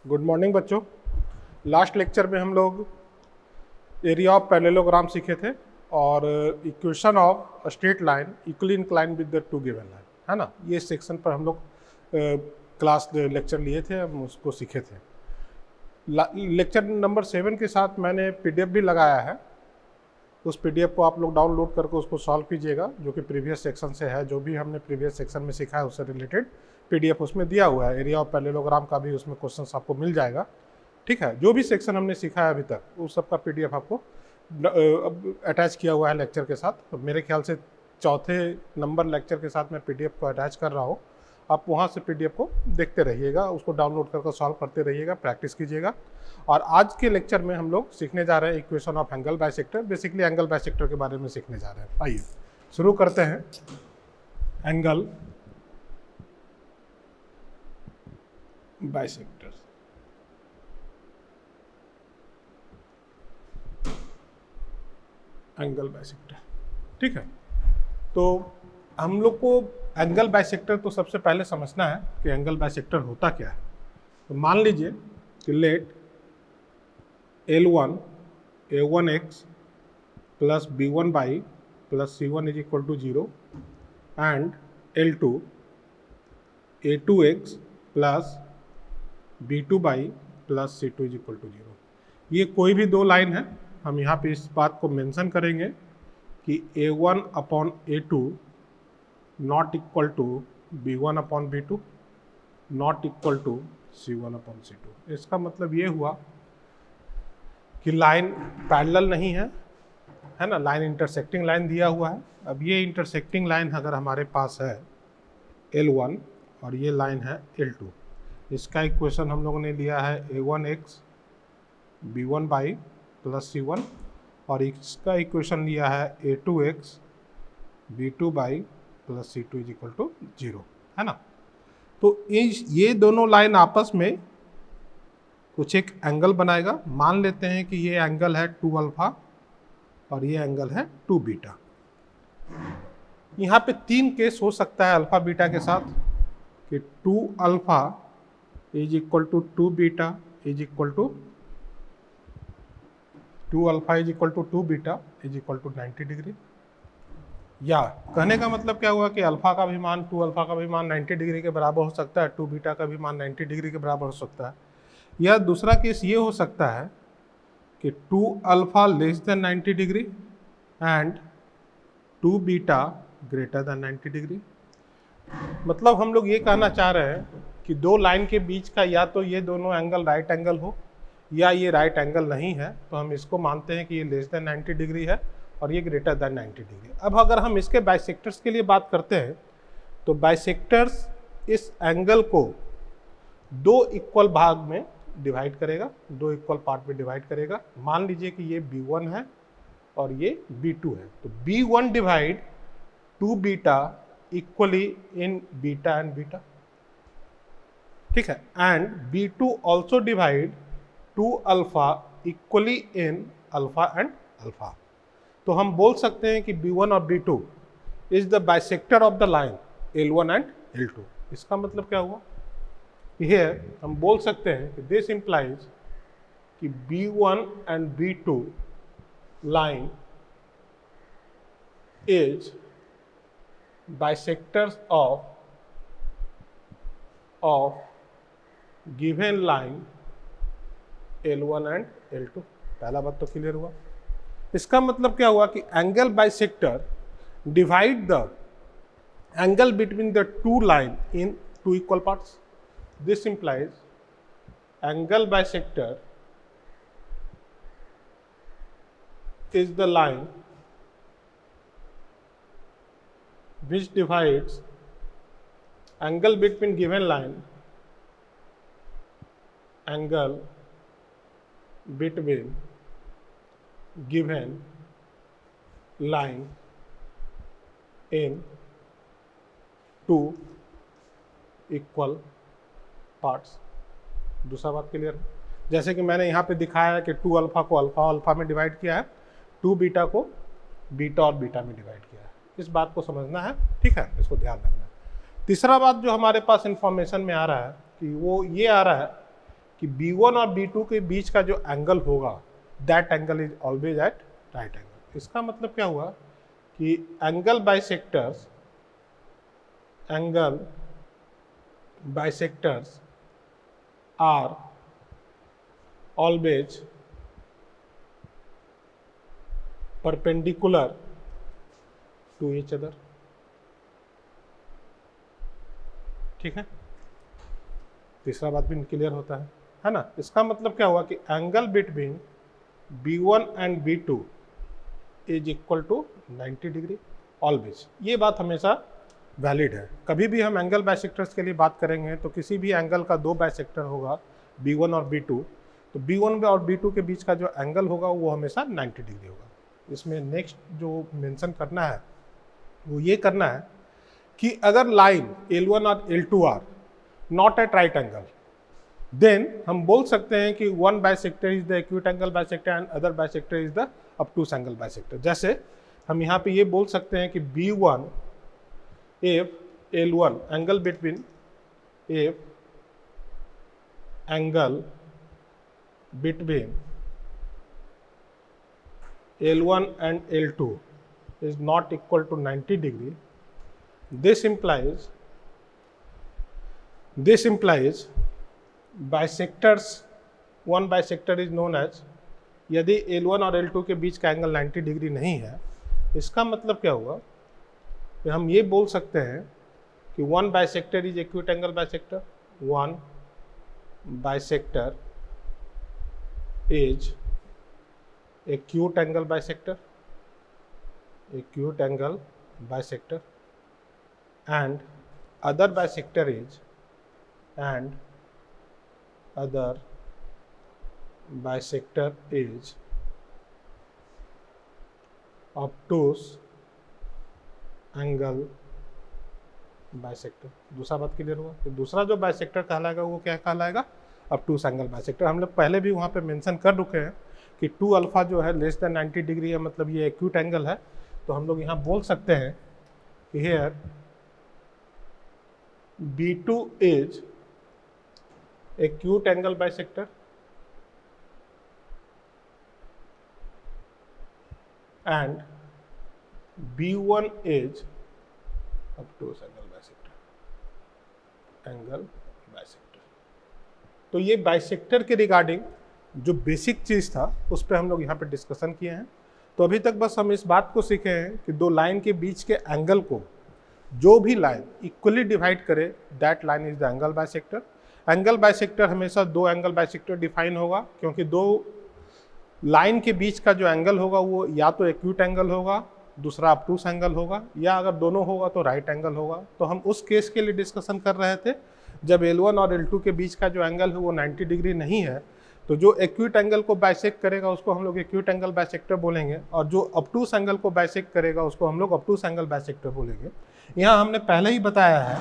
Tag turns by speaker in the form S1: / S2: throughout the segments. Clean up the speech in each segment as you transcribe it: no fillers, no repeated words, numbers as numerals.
S1: Good morning बच्चों। Last lecture में हम लोग एरिया ऑफ पैरेललोग्राम सीखे थे और equation of straight line equally incline with the two given line, है ना। ये सेक्शन पर हम लोग क्लास लेक्चर लिए थे, हम उसको सीखे थे। लेक्चर नंबर 7 के साथ मैंने पीडीएफ भी लगाया है। उस पीडीएफ को आप लोग डाउनलोड करके उसको सॉल्व कीजिएगा, जो कि प्रीवियस सेक्शन से है। जो भी हमने प्रीवियस सेक्शन में सीखा है उससे रिलेटेड पीडीएफ उसमें दिया हुआ है। एरिया ऑफ पैरेललोग्राम का भी उसमें क्वेश्चंस आपको मिल जाएगा, ठीक है। जो भी सेक्शन हमने सीखा है अभी तक उस सब का पीडीएफ आपको अटैच किया हुआ है लेक्चर के साथ। तो मेरे ख्याल से चौथे नंबर लेक्चर के साथ मैं पीडीएफ को अटैच कर रहा हूँ। आप वहाँ से पीडीएफ को देखते रहिएगा, उसको डाउनलोड करके सॉल्व करते रहिएगा, प्रैक्टिस कीजिएगा। और आज के लेक्चर में हम लोग सीखने जा रहे हैं equation of angle bisector. Basically angle bisector के बारे में सीखने जा रहे हैं। आइए शुरू करते हैं। एंगल बाइसेक्टर, एंगल बाइसेक्टर, ठीक है। तो हम लोग को एंगल बाइसेक्टर तो सबसे पहले समझना है कि एंगल बाइसेक्टर होता क्या है। तो मान लीजिए कि let L1 A1x plus B1 by plus C1 is equal to 0 and L2 A2x plus B2 by plus C2 is equal to 0। ये कोई भी दो लाइन है। हम यहाँ पे इस बात को मेंशन करेंगे कि A1 upon A2 not equal to B1 upon B2 not equal to C1 upon C2। इसका मतलब ये हुआ कि लाइन पैरेलल नहीं है, है ना। लाइन इंटरसेक्टिंग लाइन दिया हुआ है। अब ये इंटरसेक्टिंग लाइन अगर हमारे पास है L1 और ये लाइन है L2, इसका इक्वेशन हम लोगों ने लिया है A1x B1 by plus C1 और इसका इक्वेशन लिया है A2x B2 by plus C2 is equal to 0, है ना। तो ये दोनों लाइन आपस में कुछ एक एंगल बनाएगा। मान लेते हैं कि ये एंगल है 2 अल्फा और ये एंगल है 2 बीटा। यहाँ पे 3 केस हो सकता है अल्फा बीटा के साथ कि 2 alpha is equal to 2 beta is equal to 2 alpha is equal to 2 beta is equal to 90 degree. या कहने का मतलब क्या हुआ कि अल्फा का भी मान 2 अल्फा का भी मान 90 डिग्री के बराबर हो सकता है, 2 बीटा का भी मान 90 डिग्री के बराबर हो सकता है। या दूसरा केस ये हो सकता है कि 2 alpha less than 90 degree and 2 beta greater than 90 degree. मतलब हम लोग ये कहना चाह रहे हैं कि दो लाइन के बीच का या तो ये दोनों एंगल राइट एंगल हो या ये राइट एंगल नहीं है, तो हम इसको मानते हैं कि ये लेस देन 90 डिग्री है और ये ग्रेटर देन 90 डिग्री। अब अगर हम इसके बाइसेक्टर्स के लिए बात करते हैं तो बाइसेक्टर्स इस एंगल को दो इक्वल भाग में डिवाइड करेगा, दो इक्वल पार्ट में डिवाइड करेगा। मान लीजिए कि ये B1 है और ये B2 है, तो B1 divide 2 beta equally in beta and beta, ठीक है। And B2 also divide 2 alpha equally in alpha and alpha. तो हम बोल सकते हैं कि B1 और B2 is the bisector of the line L1 and L2। इसका मतलब क्या हुआ? Here हम बोल सकते हैं कि दिस implies कि B1 and B2 line is bisectors of given line L1 and L2। पहला बात तो क्लियर हुआ। इसका मतलब क्या हुआ कि angle bisector divide the angle between the two line in two equal parts. This implies angle bisector is the line which divides angle between given line, angle between given line in two equal parts. दूसरा बात clear है। जैसे कि मैंने यहाँ पे दिखाया है कि 2 अल्फा को अल्फा अल्फा में डिवाइड किया है, 2 बीटा को बीटा और बीटा में डिवाइड किया है। इस बात को समझना है, ठीक है, इसको ध्यान रखना है। तीसरा बात जो हमारे पास इंफॉर्मेशन में आ रहा है कि वो ये आ रहा है कि B1 और B2 के बीच का जो एंगल होगा that angle is always at right angle. इसका मतलब क्या हुआ कि angle bisectors are always perpendicular to each other, ठीक है। तीसरा बात भी क्लियर होता है ना। इसका मतलब क्या हुआ कि angle between B1 and B2 is equal to 90 degree always. ये बात हमेशा वैलिड है। कभी भी हम एंगल बाइसेक्टर्स के लिए बात करेंगे तो किसी भी एंगल का दो बाइसेक्टर होगा B1 और B2, तो B1 और B2 के बीच का जो एंगल होगा वो हमेशा 90 डिग्री होगा। इसमें नेक्स्ट जो मेंशन करना है वो ये करना है कि अगर लाइन L1 और L2 are not at right angle, then हम बोल सकते हैं कि one bisector is the acute angle bisector and other bisector is the obtuse angle bisector. जैसे हम यहाँ पे ये बोल सकते हैं कि B1 if L1 angle between if angle between L1 and L2 is not equal to 90 degree, this implies bisectors, one bisector is known as, यदि L1 और L2 के बीच का एंगल 90 डिग्री नहीं है, इसका मतलब क्या हुआ कि हम ये बोल सकते हैं कि one bisector is acute angle bisector, one bisector is acute angle bisector, and other bisector is obtuse angle bisector. दूसरा बात क्लियर हुआ कि दूसरा जो बाइसेक्टर कहलाएगा वो क्या कहलाएगा, ऑब्टूस एंगल बाइसेक्टर। हम लोग पहले भी वहाँ पे मेंशन कर रुके हैं कि 2 अल्फा जो है लेस देन 90 डिग्री है, मतलब ये एक्यूट एंगल है। तो हम लोग यहाँ बोल सकते हैं कि here B2 is acute angle bisector and B1 is obtuse angle bisector. तो ये बाइसेक्टर के रिगार्डिंग जो बेसिक चीज़ था उस पर हम लोग यहाँ पे डिस्कशन किए हैं। तो अभी तक बस हम इस बात को सीखे हैं कि दो लाइन के बीच के एंगल को जो भी लाइन इक्वली डिवाइड करे that line is the angle bisector. Angle bisector हमेशा दो एंगल बाइसेक्टर डिफाइन होगा, क्योंकि दो लाइन के बीच का जो एंगल होगा वो या तो एक्यूट एंगल होगा, दूसरा ऑब्टूस एंगल होगा, या अगर दोनों होगा तो राइट एंगल होगा। तो हम उस केस के लिए डिस्कशन कर रहे थे जब L1 और L2 के बीच का जो एंगल है वो 90 डिग्री नहीं है, तो जो एक्यूट एंगल को बाइसेक्ट करेगा उसको हम लोग एक्यूट एंगल बाइसेक्टर बोलेंगे, और जो ऑब्टूस एंगल को बाइसेक्ट करेगा उसको हम लोग ऑब्टूस एंगल बाइसेक्टर बोलेंगे। यहाँ हमने पहले ही बताया है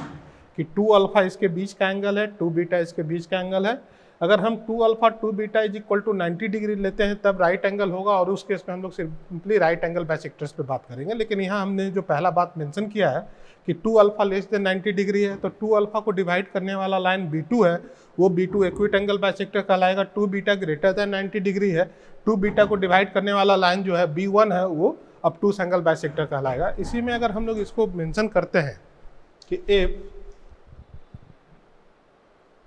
S1: कि 2 अल्फा इसके बीच का एंगल है, 2 बीटा इसके बीच का एंगल है। अगर हम 2 alpha 2 beta is equal to 90 degree लेते हैं तब राइट एंगल होगा, और उस केस में हम लोग सिंपली राइट एंगल बाइसेक्टर्स पे बात करेंगे। लेकिन यहाँ हमने जो पहला बात मेंशन किया है कि 2 अल्फा लेस देन 90 डिग्री है, तो 2 अल्फा को डिवाइड करने वाला लाइन B2 है, वो B2 एक्यूट एंगल बाइसेक्टर कहलाएगा। 2 बीटा ग्रेटर देन 90 डिग्री है, 2 बीटा को डिवाइड करने वाला लाइन जो है B1 है वो ऑब्टूस एंगल बाइसेक्टर कहलाएगा। इसी में अगर हम लोग इसको मेंशन करते हैं कि if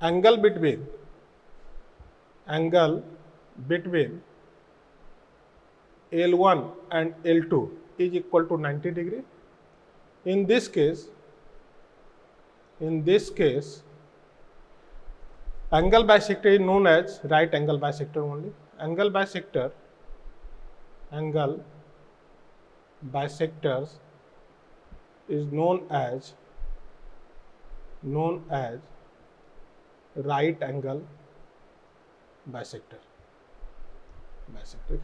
S1: angle between L1 and L2 is equal to 90 degree, in this case angle bisector is known as right angle bisector only. Angle bisectors is known as right angle bisector.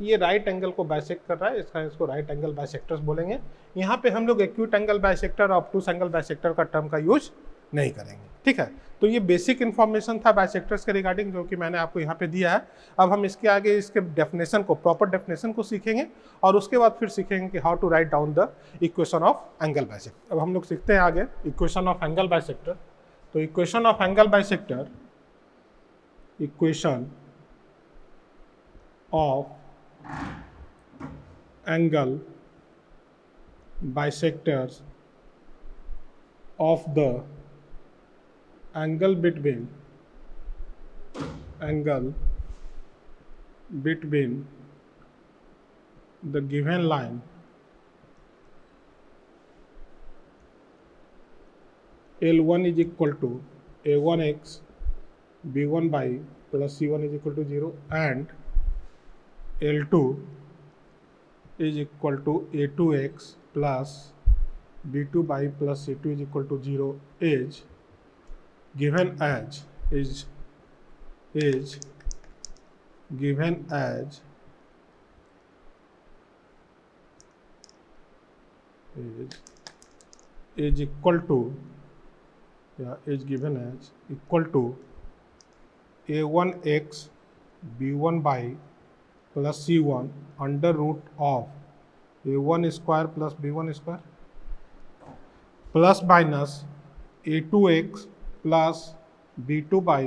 S1: ये right angle को bisect कर रहा है, इसको right angle bisectors बोलेंगे। यहाँ पे हम लोग एक्यूट एंगल बाइसेक्टर और ऑब्टूस एंगल बाइसेक्टर का टर्म का यूज नहीं करेंगे। ठीक है, तो ये बेसिक इन्फॉर्मेशन था बाइसेक्टर्स के रिगार्डिंग जो कि मैंने आपको यहाँ पे दिया है। अब हम इसके आगे इसके डेफिनेशन को, प्रॉपर डेफिनेशन को सीखेंगे और उसके बाद फिर सीखेंगे कि how to write down the equation of angle bisector. अब हम लोग सीखते हैं आगे इक्वेशन ऑफ एंगल बाइसेक्टर। तो equation of angle bisector, equation of angle bisectors of the angle between the given line L1 is equal to A1x B1 by plus C1 is equal to 0 and L2 is equal to A2x plus B2 by plus C2 is equal to 0 is given as is given as is equal to is given as equal to A1x B1 by plus C1 under root of A1 square plus B1 square plus minus A2x plus B2 by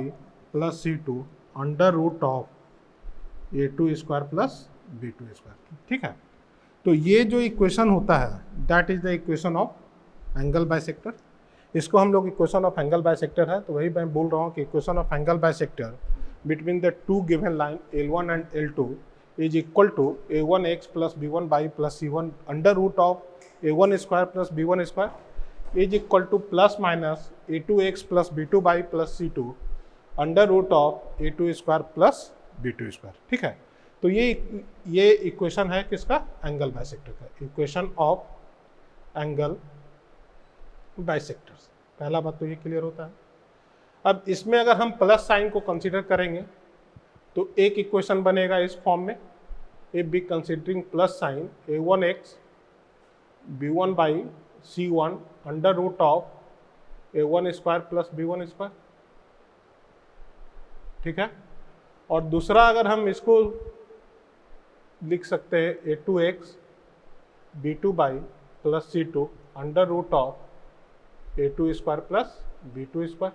S1: plus C2 under root of A2 square plus B2 square. ठीक है, तो ये जो equation होता है that is the equation of angle bisector. इसको हम लोग इक्वेशन ऑफ एंगल बाइसेक्टर है, तो वही मैं बोल रहा हूँ कि equation of angle bisector between the two given line L1 and L2 is equal to A1x plus B1 by plus C1 under root of A1 square plus B1 square is equal to plus minus A2x plus B2 by plus C2 under root of A2 square plus B2 square. ठीक है, तो ये equation है किसका, angle bisector का, equation of angle bisectors. पहला बात तो ये क्लियर होता है। अब इसमें अगर हम प्लस साइन को कंसीडर करेंगे तो एक इक्वेशन बनेगा इस फॉर्म में, if be considering plus sign A1x B1 by C1 under root of A1 square plus B1 square. ठीक है, और दूसरा अगर हम इसको लिख सकते हैं A2x B2 by plus C2 under root of A2 square plus B2 square.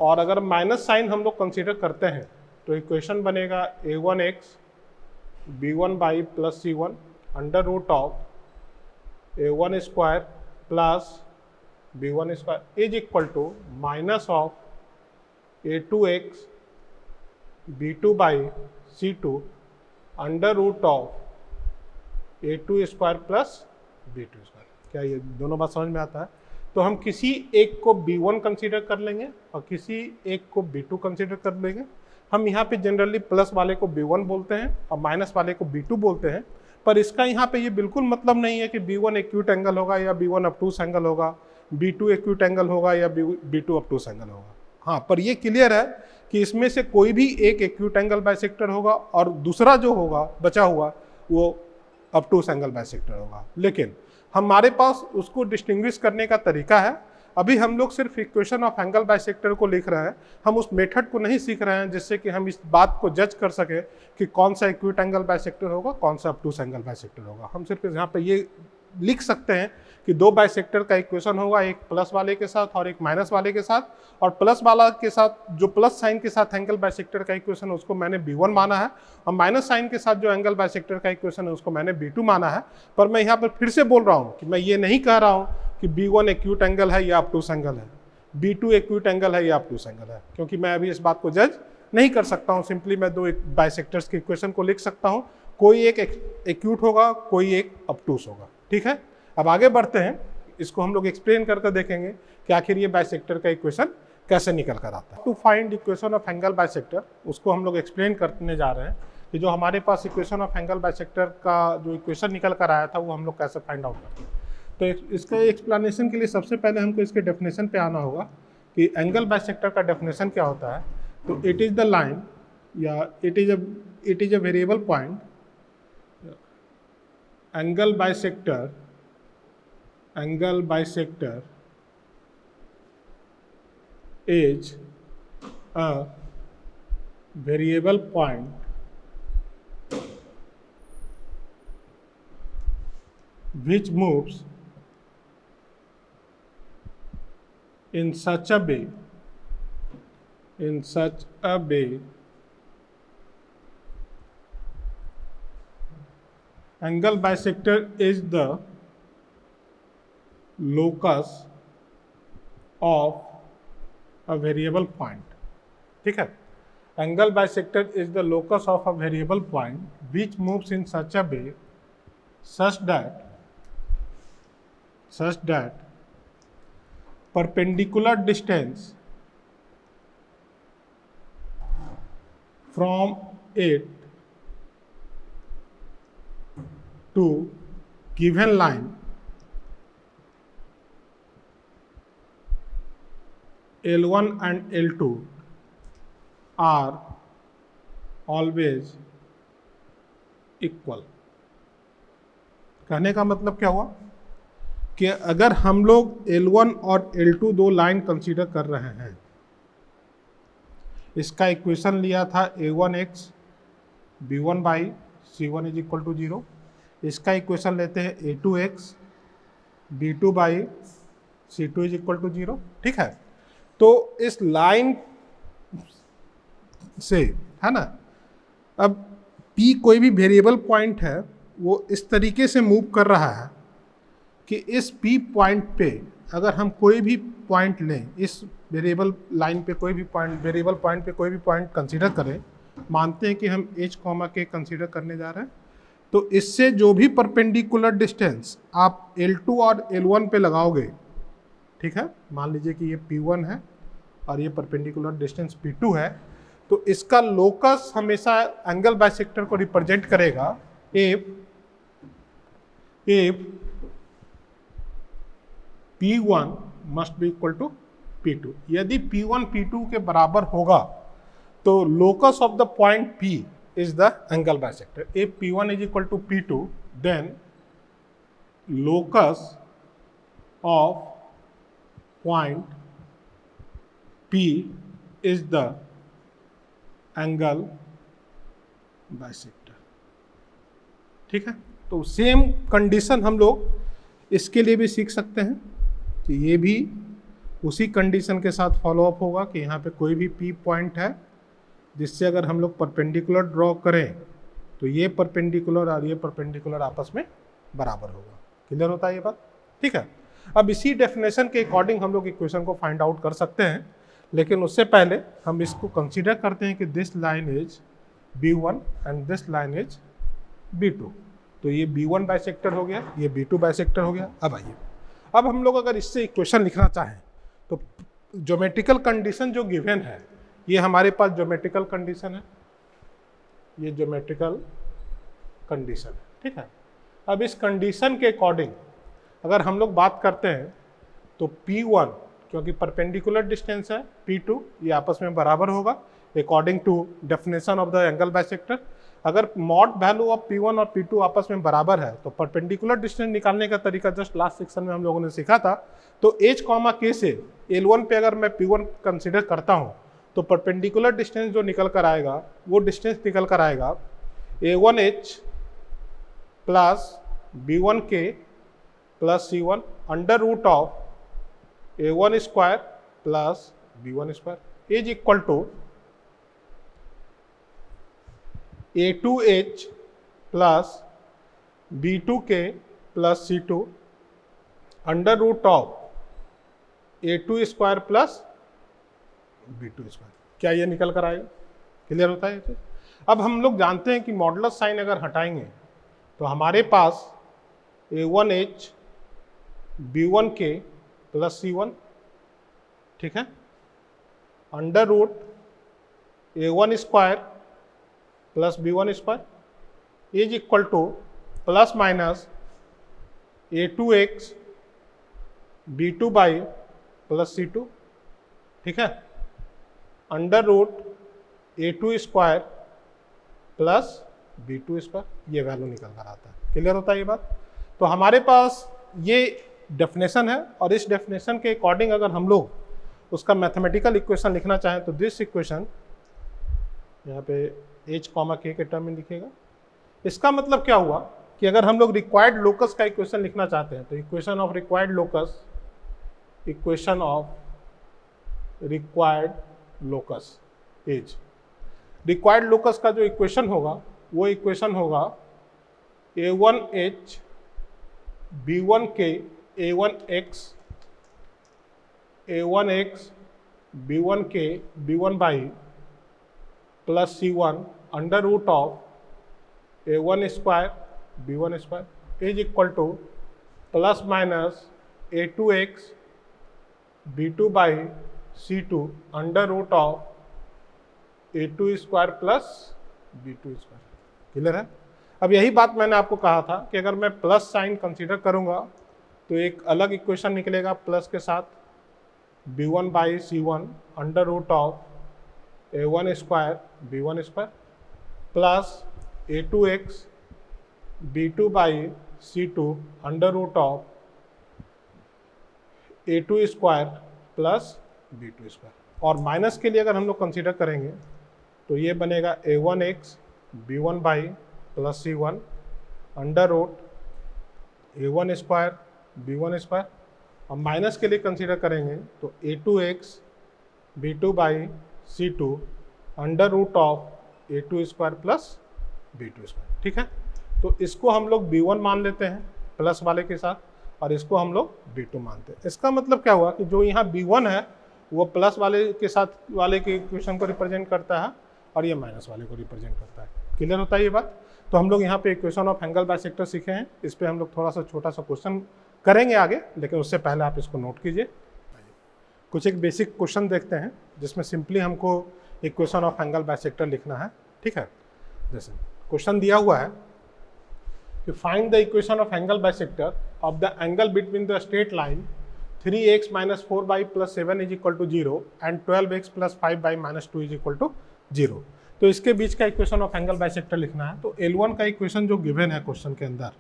S1: और अगर माइनस साइन हम लोग कंसीडर करते हैं तो इक्वेशन बनेगा A1x B1 by plus C1 under root of A1 square plus B1 square is equal to minus of A2x B2 by C2 under root of A2 square plus B2 square. क्या ये दोनों बात समझ में आता है? तो हम किसी एक को B1 कंसीडर कर लेंगे और किसी एक को B2 कंसीडर कर लेंगे। हम यहाँ पे जनरली प्लस वाले को B1 बोलते हैं और माइनस वाले को B2 बोलते हैं, पर इसका यहाँ पे ये बिल्कुल मतलब नहीं है कि B1 एक्यूट एंगल होगा या B1 ऑब्टूस एंगल होगा, B2 एक्यूट एंगल होगा या B2 ऑब्टूस एंगल होगा। हाँ, पर ये क्लियर है कि इसमें से कोई भी एक एक्यूट एंगल बाइसेक्टर होगा और दूसरा जो होगा बचा हुआ वो ऑब्टूस एंगल बाइसेक्टर होगा। लेकिन हमारे पास उसको डिस्टिंग्विश करने का तरीका है। अभी हम लोग सिर्फ इक्वेशन ऑफ एंगल बाइसेक्टर को लिख रहे हैं, हम उस मेथड को नहीं सीख रहे हैं जिससे कि हम इस बात को जज कर सके कि कौन सा एक्यूट एंगल बाइसेक्टर होगा, कौन सा ऑब्टूस एंगल बाइसेक्टर होगा। हम सिर्फ यहाँ पे ये लिख सकते हैं कि दो बाइसेक्टर का इक्वेशन होगा, एक प्लस वाले के साथ और एक माइनस वाले के साथ, और प्लस वाला के साथ जो प्लस साइन के साथ एंगल बाइसेक्टर का इक्वेशन है उसको मैंने B1 माना है, और माइनस साइन के साथ जो एंगल बाइसेक्टर का इक्वेशन है उसको मैंने B2 माना है। पर मैं यहाँ पर फिर से बोल रहा हूँ कि मैं ये नहीं कह रहा हूँ कि B1 एक्यूट एंगल है या ऑब्टूस एंगल है, B2 एक्यूट एंगल है या ऑब्टूस एंगल है, क्योंकि मैं अभी इस बात को जज नहीं कर सकता हूँ। सिंपली मैं दो बाइसेक्टर्स के इक्वेशन को लिख सकता हूँ, कोई एक एक्यूट होगा, कोई एक ऑब्टूस होगा। ठीक है, अब आगे बढ़ते हैं, इसको हम लोग एक्सप्लेन करके देखेंगे कि आखिर ये बाइसेक्टर का इक्वेशन कैसे निकल कर आता है। To find equation of angle bisector, उसको हम लोग एक्सप्लेन करने जा रहे हैं कि जो हमारे पास इक्वेशन ऑफ एंगल बाइसेक्टर का जो इक्वेशन निकल कर आया था वो हम लोग कैसे फाइंड आउट करते हैं। तो इसका एक्सप्लेनेशन के लिए सबसे पहले हमको इसके डेफिनेशन पे आना होगा कि एंगल बाइसेक्टर का डेफिनेशन क्या होता है। तो इट इज़ द लाइन या it is a variable point angle bisector is a variable point which moves in such a way angle bisector is the locus of a variable point. ठीक है, angle bisector is the locus of a variable point which moves in such a way such that perpendicular distance from it to given line L1 and L2 are always equal. कहने का मतलब क्या हुआ कि अगर हम लोग L1 और L2 दो लाइन कंसीडर कर रहे हैं, इसका इक्वेशन लिया था a1x b1 by c1 is equal to 0, इसका इक्वेशन लेते हैं a2x b2 by c2 is equal to 0. ठीक है, तो इस लाइन से है ना, अब P कोई भी वेरिएबल पॉइंट है वो इस तरीके से मूव कर रहा है कि इस P पॉइंट पे अगर हम कोई भी पॉइंट लें, इस वेरिएबल लाइन पे कोई भी पॉइंट, वेरिएबल पॉइंट पे कोई भी पॉइंट कंसीडर करें, मानते हैं कि हम h, k कंसीडर करने जा रहे हैं, तो इससे जो भी परपेंडिकुलर डिस्टेंस आप L2 और L1 पे लगाओगे, ठीक है, मान लीजिए कि ये P1 है और ये परपेंडिकुलर डिस्टेंस P2 है, तो इसका लोकस हमेशा एंगल बाइसेक्टर को रिप्रेजेंट करेगा if P1 must be equal to P2. यदि P1 P2 के बराबर होगा तो locus of the point P is the angle bisector. if P1 is equal to P2 then locus of point P is the angle bisector. ठीक है, तो same condition हम लोग इसके लिए भी सीख सकते हैं कि ये भी उसी कंडीशन के साथ फॉलोअप होगा कि यहाँ पे कोई भी P पॉइंट है जिससे अगर हम लोग परपेंडिकुलर ड्रॉ करें तो ये परपेंडिकुलर और ये परपेंडिकुलर आपस में बराबर होगा. क्लियर होता है ये बात? ठीक है, अब इसी डेफिनेशन के अकॉर्डिंग हम लोग इक्वेशन को फाइंड आउट कर सकते हैं, लेकिन उससे पहले हम इसको कंसीडर करते हैं कि this line is B1 and this line is B2. तो ये B1 बाइसेक्टर हो गया, ये B2 बाइसेक्टर हो गया. अब आइए, अब हम लोग अगर इससे इक्वेशन लिखना चाहें तो ज्योमेट्रिकल कंडीशन जो गिवन है, ये हमारे पास ज्योमेट्रिकल कंडीशन है, ये ज्योमेट्रिकल कंडीशन है. ठीक है, अब इस कंडीशन के अकॉर्डिंग अगर हम लोग बात करते हैं तो P1 क्योंकि परपेंडिकुलर डिस्टेंस है, P2 ये आपस में बराबर होगा according to definition of the angle bisector. अगर मॉड वैल्यू ऑफ P1 और P2 आपस में बराबर है तो परपेंडिकुलर डिस्टेंस निकालने का तरीका जस्ट लास्ट सेक्शन में हम लोगों ने सीखा था. तो h, k से L1 पे अगर मैं P1 कंसीडर करता हूँ तो परपेंडिकुलर डिस्टेंस जो निकल कर आएगा वो डिस्टेंस निकल कर आएगा A1h plus B1k plus C1 under root of A1 square plus B1 square is equal to A2h plus B2k plus C2 under root of A2 square plus B2 square. क्या ये निकल कर आएगा? क्लियर होता है ये चीज? अब हम लोग जानते हैं कि मॉडुलस साइन अगर हटाएंगे तो हमारे पास A1h B1k प्लस C1, ठीक है, under root A1 square plus B1 square is equal to plus minus A2x B2 by plus C2, ठीक है, under root A2 square plus B2 square. ये वैल्यू निकल कर आता है. क्लियर होता है ये बात? तो हमारे पास ये डेफिनेशन है और इस डेफिनेशन के अकॉर्डिंग अगर हम लोग उसका मैथमेटिकल इक्वेशन लिखना चाहें तो दिस इक्वेशन यहाँ पे h कॉमा k के टर्म में लिखेगा। इसका मतलब क्या हुआ कि अगर हम लोग रिक्वायर्ड लोकस का इक्वेशन लिखना चाहते हैं तो equation of required locus, equation of required locus is, required locus का जो इक्वेशन होगा वो इक्वेशन होगा a1h b1k a1x a1x b1k b1y plus c1 under root of a1 square b1 square is equal to plus minus a2x b2 by c2 under root of a2 square plus b2 square. Clear है? अब यही बात मैंने आपको कहा था कि अगर मैं प्लस साइन कंसीडर करूंगा तो एक अलग इक्वेशन निकलेगा प्लस के साथ b1 by c1 under root of a1 square b1 square plus a2x b2 by c2 under root of a2 square plus b2 square. और माइनस के लिए अगर हम लोग कंसीडर करेंगे तो ये बनेगा a1x b1 by plus c1 under root a1 square b1 square. और माइनस के लिए कंसीडर करेंगे तो a2x b2 by c2 under root of a2 square plus b2 square. ठीक है, तो इसको हम लोग b1 मान लेते हैं प्लस वाले के साथ और इसको हम लोग b2 मानते हैं। इसका मतलब क्या हुआ कि जो यहाँ b1 है वो प्लस वाले के साथ वाले के इक्वेशन को रिप्रेजेंट करता है और ये माइनस वाले को रिप्रेजेंट करता है। क्लियर होता है ये बात? तो हम लोग यहाँ पे इक्वेशन ऑफ एंगल बाइसेक्टर सीखे हैं। इस पे हम लोग थोड़ा सा छोटा सा क्वेश्चन करेंगे आगे, लेकिन उससे पहले आप इसको नोट कीजिए। कुछ एक बेसिक क्वेश्चन देखते हैं जिसमें सिंपली हमको इक्वेशन ऑफ एंगल बाइसेक्टर लिखना है। ठीक है, जैसे क्वेश्चन दिया हुआ है कि find the equation of angle bisector of the angle between the straight line 3x minus 4y plus 7 is equal to 0 and 12x plus 5y minus 2 is equal to 0। तो इसके बीच का इक्वेशन ऑफ एंगल बाइसेक्टर लिखना है। तो L1 का equation जो given है question के अंदर,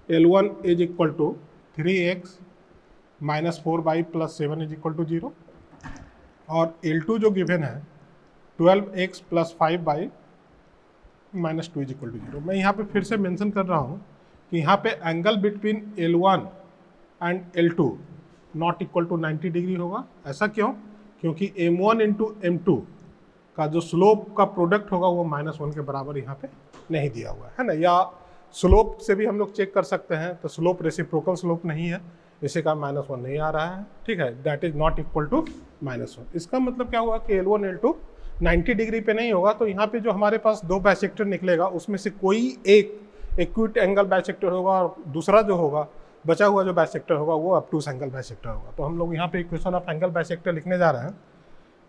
S1: L1 is equal to 3x minus 4y plus 7 is equal to 0 और L2 जो गिवन है 12x plus 5y minus 2 is equal to 0। मैं यहाँ पे फिर से मेंशन कर रहा हूँ कि यहाँ पे angle between L1 and L2 not equal to 90 degree होगा। ऐसा क्यों? क्योंकि m1 इंटू m2 का जो स्लोप का प्रोडक्ट होगा वो -1 के बराबर यहाँ पे नहीं दिया हुआ है ना। या स्लोप से भी हम लोग चेक कर सकते हैं, तो स्लोप रेसिप्रोकल स्लोप नहीं है, इसी का -1 नहीं आ रहा है। ठीक है, that is not equal to -1। इसका मतलब क्या हुआ कि L1 L2 90 डिग्री पे नहीं होगा। तो यहाँ पे जो हमारे पास दो बाइसेक्टर निकलेगा उसमें से कोई एक एक्यूट एंगल बाइसेक्टर होगा और दूसरा जो होगा बचा हुआ जो बाइसेक्टर होगा वो ऑब्टूस एंगल बाइसेक्टर होगा। तो हम लोग यहाँ पे इक्वेशन ऑफ एंगल बाइसेक्टर लिखने जा रहे हैं,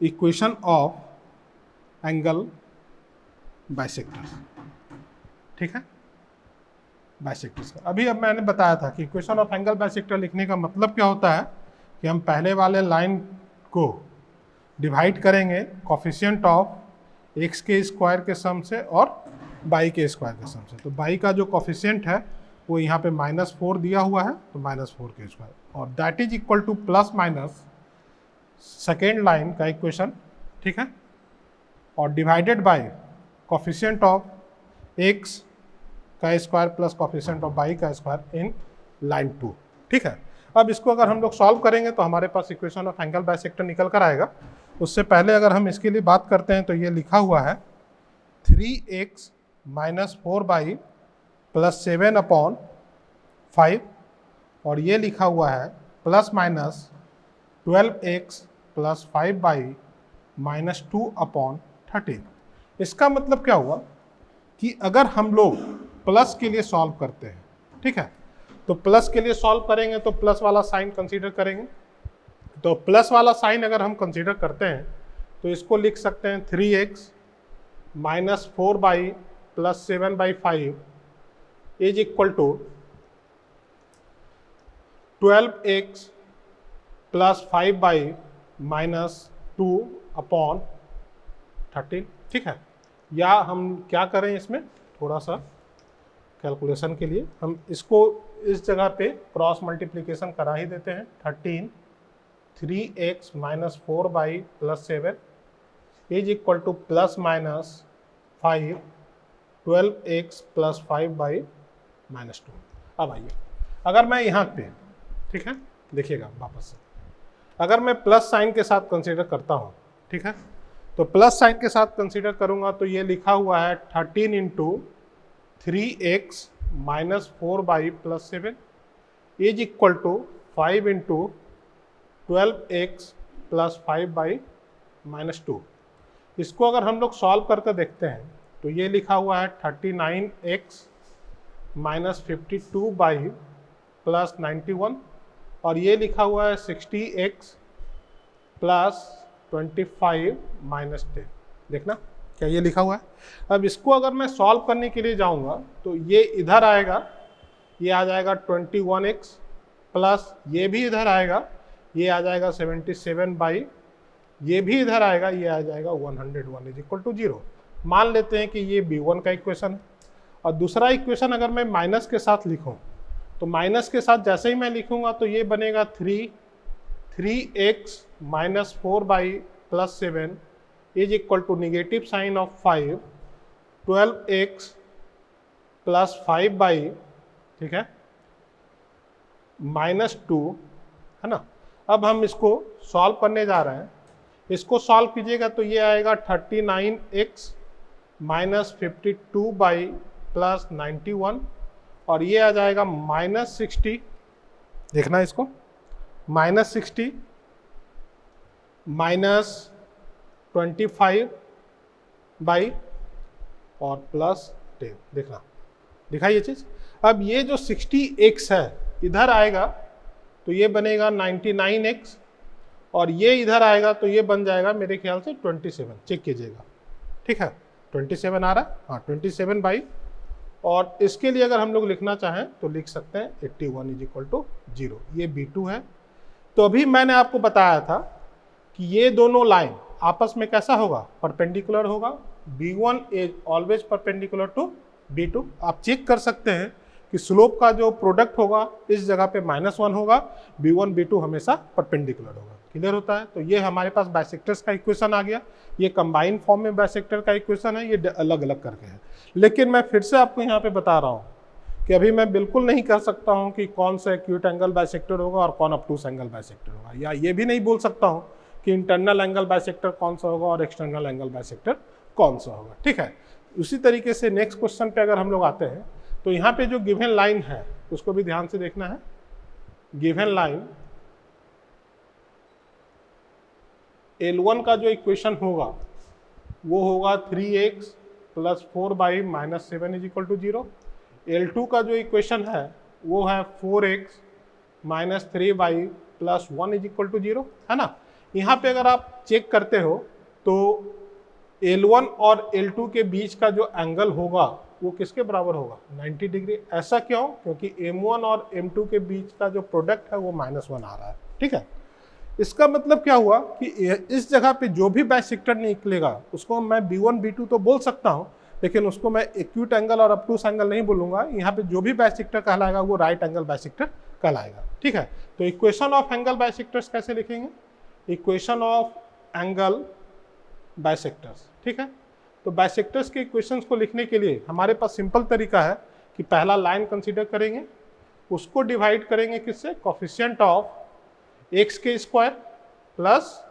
S1: इक्वेशन ऑफ एंगल बाइसेक्टर्स। ठीक है, बाइसेक्टर्स का अभी अब मैंने बताया था कि इक्वेशन ऑफ एंगल बाइसेक्टर लिखने का मतलब क्या होता है कि हम पहले वाले लाइन को डिवाइड करेंगे कोफिशिएंट ऑफ x के स्क्वायर के सम से और y के स्क्वायर के सम से। तो y का जो कोफिशिएंट है वो यहाँ पे -4 दिया हुआ है, तो -4 के स्क्वायर और that is equal to plus minus second line का इक्वेशन। ठीक है, और divided by coefficient of x का square plus coefficient of y का स्क्वायर इन लाइन 2। ठीक है, अब इसको अगर हम लोग सॉल्व करेंगे तो हमारे पास इक्वेशन ऑफ एंगल बाइसेक्टर निकल कर आएगा। उससे पहले अगर हम इसके लिए बात करते हैं तो ये लिखा हुआ है 3x minus 4y plus 7 upon 5 और ये लिखा हुआ है plus minus 12x plus 5y minus 2 upon 13। इसका मतलब क्या हुआ कि अगर हम लोग प्लस के लिए सॉल्व करते हैं, ठीक है, तो प्लस के लिए सॉल्व करेंगे तो प्लस वाला साइन कंसीडर करेंगे। तो प्लस वाला साइन अगर हम कंसीडर करते हैं तो इसको लिख सकते हैं 3x minus 4y plus 7/5 is equal to 12x plus 5y minus 2 upon 13। ठीक है, या हम क्या करें, इसमें थोड़ा सा कैलकुलेशन के लिए हम इसको इस जगह पे क्रॉस मल्टीप्लिकेशन करा ही देते हैं। 13 3x minus 4 y plus 7 is equal to plus minus 5 12x plus 5 y minus 2। अब आइए, अगर मैं यहाँ पे, ठीक है, देखिएगा वापस से, अगर मैं प्लस साइन के साथ कंसीडर करता हूँ, ठीक है, तो प्लस साइन के साथ कंसीडर करूंगा तो ये लिखा हुआ है 13 into 3x minus 4 y plus 7 is equal to 5 into 12x plus 5 y minus 2। इसको अगर हम लोग सॉल्व करके देखते हैं तो ये लिखा हुआ है 39x माइनस 52 बाई प्लस 91 और ये लिखा हुआ है 60x प्लस 25 माइनस 10। देखना क्या ये लिखा हुआ है। अब इसको अगर मैं सॉल्व करने के लिए जाऊंगा तो ये इधर आएगा, ये आ जाएगा 21x प्लस ये भी इधर आएगा, ये आ जाएगा 77 बाई, ये भी इधर आएगा, ये आ जाएगा 101 इज इक्वल टू 0। मान लेते हैं कि ये B1 का इक्वेशन है। और दूसरा इक्वेशन अगर मैं माइनस के साथ लिखूं तो माइनस के साथ जैसे ही मैं लिखूंगा तो ये बनेगा 3x minus 4 y plus 7 is equal to negative sign of 5 12x plus 5 y, ठीक है, माइनस 2, है ना। अब हम इसको सॉल्व करने जा रहे हैं। इसको सॉल्व कीजिएगा तो ये आएगा 39x माइनस 52 बाई प्लस 91 और ये आ जाएगा माइनस 60, देखना इसको, माइनस 60 माइनस 25 बाई और प्लस 10। देखना, दिखा ये चीज। अब ये जो 60x है इधर आएगा तो ये बनेगा 99x और ये इधर आएगा तो ये बन जाएगा मेरे ख्याल से 27। चेक कीजिएगा, ठीक है, 27 आ रहा है, हाँ 27 बाई, और इसके लिए अगर हम लोग लिखना चाहें तो लिख सकते हैं 81 इज इक्वल टू 0। ये B2 है। तो अभी मैंने आपको बताया था कि ये दोनों लाइन आपस में कैसा होगा, परपेंडिकुलर होगा। B1 is always perpendicular to B2। आप चेक कर सकते हैं कि स्लोप का जो प्रोडक्ट होगा इस जगह पे -1 होगा, B1 B2 हमेशा परपेंडिकुलर होगा। क्लियर होता है। तो ये हमारे पास बाइसेक्टर्स का इक्वेशन आ गया। ये कंबाइंड फॉर्म में बाइसेक्टर का इक्वेशन है, ये अलग अलग करके है। लेकिन मैं फिर से आपको यहाँ पे बता रहा हूँ कि अभी मैं बिल्कुल नहीं कह सकता हूँ कि कौन सा एक्यूट एंगल बाइसेक्टर होगा और कौन ऑब्टूस एंगल बाइसेक्टर होगा, या ये भी नहीं बोल सकता हूँ कि इंटरनल एंगल बाइसेक्टर कौन सा होगा और एक्सटर्नल एंगल बाइसेक्टर कौन सा होगा। ठीक है। उसी तरीके से नेक्स्ट क्वेश्चन पे अगर हम लोग आते हैं तो यहाँ पे जो गिवन लाइन है उसको भी ध्यान से देखना है। गिवन लाइन L1 का जो इक्वेशन होगा वो होगा 3x plus 4 y minus 7 is equal to 0। L2 का जो इक्वेशन है वो है 4x minus 3 y plus 1 is equal to 0, है ना। यहाँ पे अगर आप चेक करते हो तो L1 और L2 के बीच का जो एंगल होगा वो किसके बराबर होगा, 90 डिग्री। ऐसा क्यों? क्योंकि M1 और M2 के बीच का जो प्रोडक्ट है वो -1 आ रहा है। ठीक है। इसका मतलब क्या हुआ कि इस जगह पे जो भी बाइसेक्टर निकलेगा उसको मैं B1 B2 तो बोल सकता हूँ, लेकिन उसको मैं एक्यूट एंगल और ऑब्टूस एंगल नहीं बोलूंगा। यहाँ पे जो भी बाइसेक्टर कहलाएगा वो राइट एंगल बाइसेक्टर कहलाएगा। ठीक है। तो इक्वेशन ऑफ एंगल बाइसेक्टर्स कैसे लिखेंगे, इक्वेशन ऑफ एंगल बाइसेक्टर्स। ठीक है। तो बाइसेक्टर्स के इक्वेशंस को लिखने के लिए हमारे पास सिंपल तरीका है कि पहला लाइन कंसीडर करेंगे, उसको डिवाइड करेंगे किससे, कोफिशिएंट ऑफ एक्स के स्क्वायर प्लस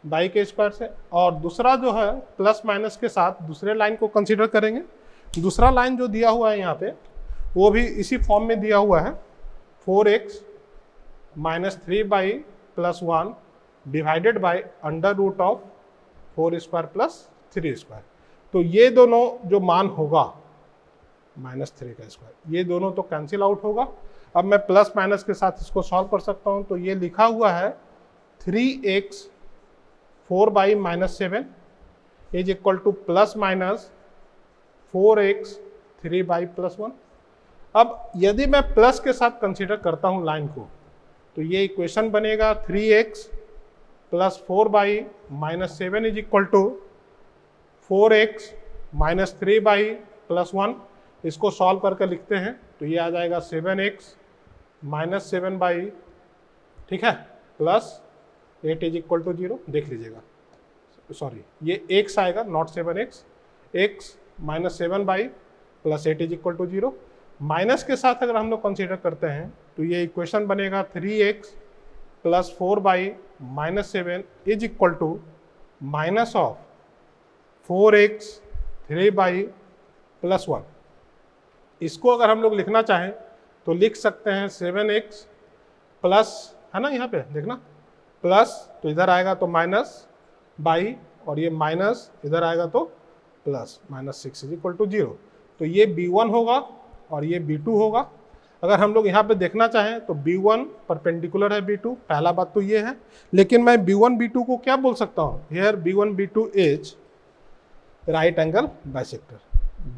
S1: वाई के स्क्वायर से, और दूसरा जो है प्लस माइनस के साथ दूसरे लाइन को कंसीडर करेंगे। दूसरा लाइन जो दिया हुआ है यहाँ पे वो भी इसी फॉर्म में दिया हुआ है, 4x minus 3 y plus 1 divided by under root of 4 square plus 3 square. तो ये दोनों जो मान होगा -3 का स्क्वायर, ये दोनों तो कैंसिल आउट होगा। अब मैं प्लस माइनस के साथ इसको सॉल्व कर सकता हूं। तो ये लिखा हुआ है 3x 4 y minus 7 is equal to plus minus 4x 3 y plus 1। अब यदि मैं प्लस के साथ कंसीडर करता हूं लाइन को तो ये इक्वेशन बनेगा 3x plus 4 y minus 7 is equal to 4x minus 3 y plus 1। इसको सॉल्व करके लिखते हैं तो ये आ जाएगा 7x माइनस 7 बाई, ठीक है, प्लस 8 इज इक्वल टू 0, देख लीजिएगा, सॉरी ये x आएगा not 7x, x minus 7 plus 8 is equal to 0। Minus के साथ अगर हम लोग कंसीडर करते हैं तो ये इक्वेशन बनेगा 3x plus 4 minus 7 is equal to minus of 4x 3 plus 1। इसको अगर हम लोग लिखना चाहें तो लिख सकते हैं 7x प्लस, है ना, यहाँ पे देखना प्लस, तो इधर आएगा तो माइनस बाई, और ये माइनस इधर आएगा तो plus, minus 6 is equal to 0। तो ये b1 होगा और ये b2 होगा। अगर हम लोग यहाँ पे देखना चाहें तो b1 परपेंडिकुलर है b2, पहला बात तो ये है। लेकिन मैं b1 b2 को क्या बोल सकता हूँ, here b1 b2 is right angle bisector,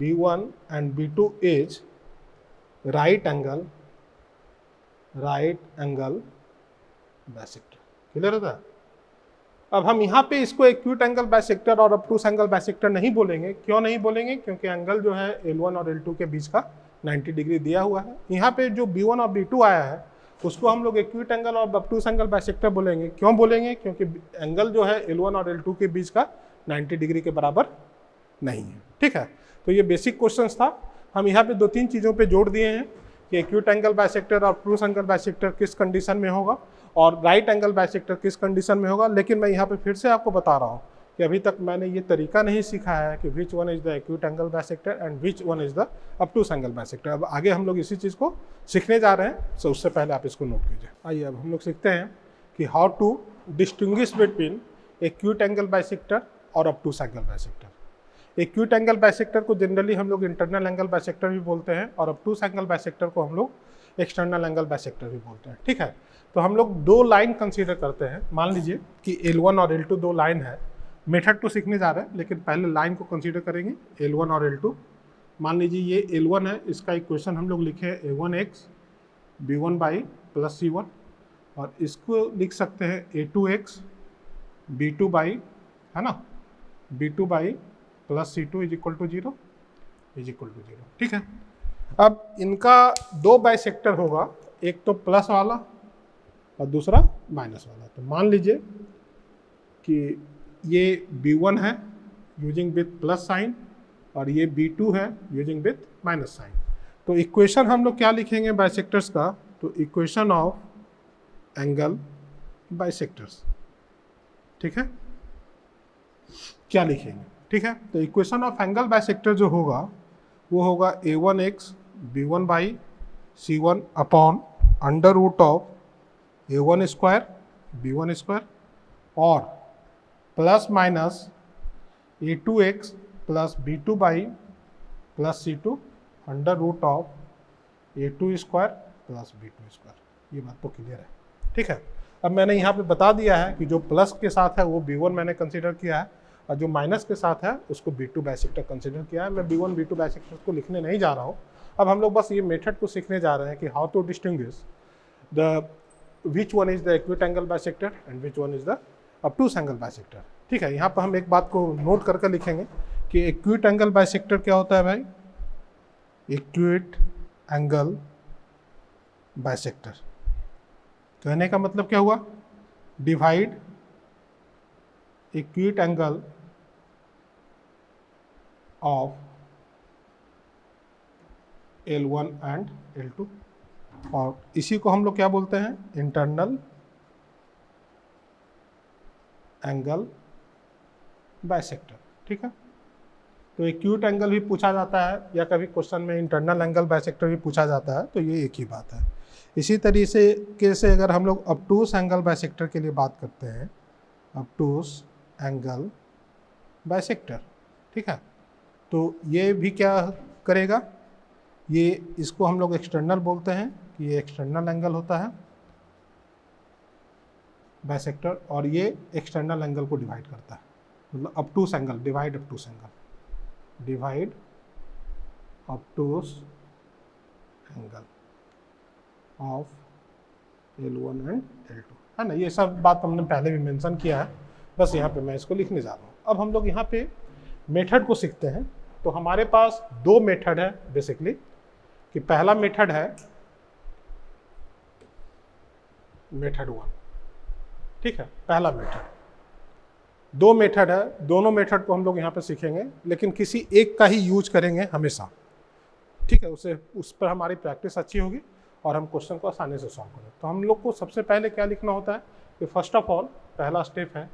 S1: b1 and b2 is right angle bisector. Clear होता है? अब हम यहाँ पे इसको एक्यूट एंगल बाइसेक्टर और ऑब्टूस एंगल बाइसेक्टर नहीं बोलेंगे। क्यों नहीं बोलेंगे? क्योंकि एंगल जो है L1 और L2 के बीच का 90 डिग्री दिया हुआ है। यहाँ पे जो B1 और B2 आया है उसको हम लोग एक्यूट एंगल और ऑब्टूस एंगल बाइसेक्टर बोलेंगे। क्यों बोलेंगे? क्योंकि एंगल जो है L1 और L2 के बीच का 90 डिग्री के बराबर नहीं है। ठीक है, तो ये बेसिक क्वेश्चंस था। हम यहाँ पे 2-3 चीज़ों पे जोड़ दिए हैं कि एक्यूट एंगल बाइसेक्टर और ऑब्टूस एंगल बाइसेक्टर किस कंडीशन में होगा और राइट एंगल बाइसेक्टर किस कंडीशन में होगा। लेकिन मैं यहाँ पे फिर से आपको बता रहा हूँ कि अभी तक मैंने ये तरीका नहीं सिखाया है कि which one is the acute angle bisector and which one is the obtuse angle bisector. अब आगे हम लोग इसी चीज़ को सीखने जा रहे हैं, तो उससे पहले आप इसको नोट कीजिए। आइए अब हम लोग सीखते हैं कि how to distinguish between acute angle bisector और obtuse angle bisector. Acute angle bisector को जनरली हम लोग इंटरनल एंगल बाइसेक्टर भी बोलते हैं और ऑब्टूस एंगल बाइसेक्टर को हम लोग एक्सटर्नल एंगल बाइसेक्टर भी बोलते हैं। ठीक है, तो हम लोग 2 लाइन कंसीडर करते हैं। मान लीजिए कि L1 और L2 2 लाइन है। मेथड तो सीखने जा रहे हैं लेकिन पहले लाइन को कंसीडर करेंगे, L1 और L2। मान लीजिए ये L1 है, इसका इक्वेशन हम लोग लिखे A1x B1 प्लस C1, और इसको लिख सकते हैं A2x B2 है ना, B2 plus C2 is equal to 0 is equal to 0। ठीक है, अब इनका 2 बाइसेक्टर होगा, एक तो प्लस वाला और दूसरा माइनस वाला। तो मान लीजिए कि ये B1 है यूजिंग विथ प्लस साइन और ये B2 है यूजिंग विथ माइनस साइन। तो इक्वेशन हम लोग क्या लिखेंगे बाइसेक्टर्स का, तो इक्वेशन ऑफ एंगल बाइसेक्टर्स। ठीक है, क्या लिखेंगे? ठीक है, तो इक्वेशन ऑफ एंगल बाइसेक्टर जो होगा वो होगा A1x B1 C1 upon under root of A1 square B1 square और plus minus A2x plus B2 plus C2 under root of A2 square plus B2 square. ये बात तो क्लियर है। ठीक है, अब मैंने यहाँ पे बता दिया है कि जो प्लस के साथ है वो B1 मैंने कंसीडर किया है और जो माइनस के साथ है उसको B2 बाइसेक्टर कंसीडर किया है। मैं B1 B2 बाइसेक्टर को लिखने नहीं जा रहा हूँ। अब हम लोग बस ये मेथड को सीखने जा रहे हैं कि how to distinguish the which one is the acute angle bisector and which one is the obtuse angle bisector. ठीक है, यहाँ पर हम एक बात को नोट करके लिखेंगे कि एक्यूट एंगल बाइसेक्टर क्या होता है भाई, एक्यूट एंगल बाइसेक्टर कहने का मतलब क्या हुआ, divide acute angle of L1 and L2, और इसी को हम लोग क्या बोलते हैं, इंटरनल एंगल बाइसेक्टर। ठीक है, तो एक्यूट एंगल भी पूछा जाता है या कभी क्वेश्चन में इंटरनल एंगल बाइसेक्टर भी पूछा जाता है, तो ये एक ही बात है। इसी तरीके से अगर हम लोग ऑब्टूस एंगल बाइसेक्टर के लिए बात करते हैं, ऑब्टूस एंगल बाइसेक्टर, ठीक है, तो ये भी क्या करेगा, ये इसको हम लोग एक्सटर्नल बोलते हैं कि ये एक्सटर्नल एंगल होता है बाइसेक्टर, और ये एक्सटर्नल एंगल को डिवाइड करता है, मतलब obtuse angle, divide obtuse angle, divide obtuse angle of L1 and L2, है ना। ये सब बात हमने पहले भी मेंशन किया है, बस यहाँ पे मैं इसको लिखने जा रहा हूँ। अब हम लोग यहाँ पे मेथड को सीखते हैं। तो हमारे पास 2 मेथड है बेसिकली, कि पहला मेथड है मेथड 1, ठीक है, पहला मेथड। दो मेथड है, दोनों मेथड को हम लोग यहाँ पे सीखेंगे, लेकिन किसी एक का ही यूज करेंगे हमेशा, ठीक है। उस पर हमारी प्रैक्टिस अच्छी होगी और हम क्वेश्चन को आसानी से सॉल्व करें। तो हम लोग को सबसे पहले क्या लिखना होता है कि फर्स्ट ऑफ ऑल पहला स्टेप है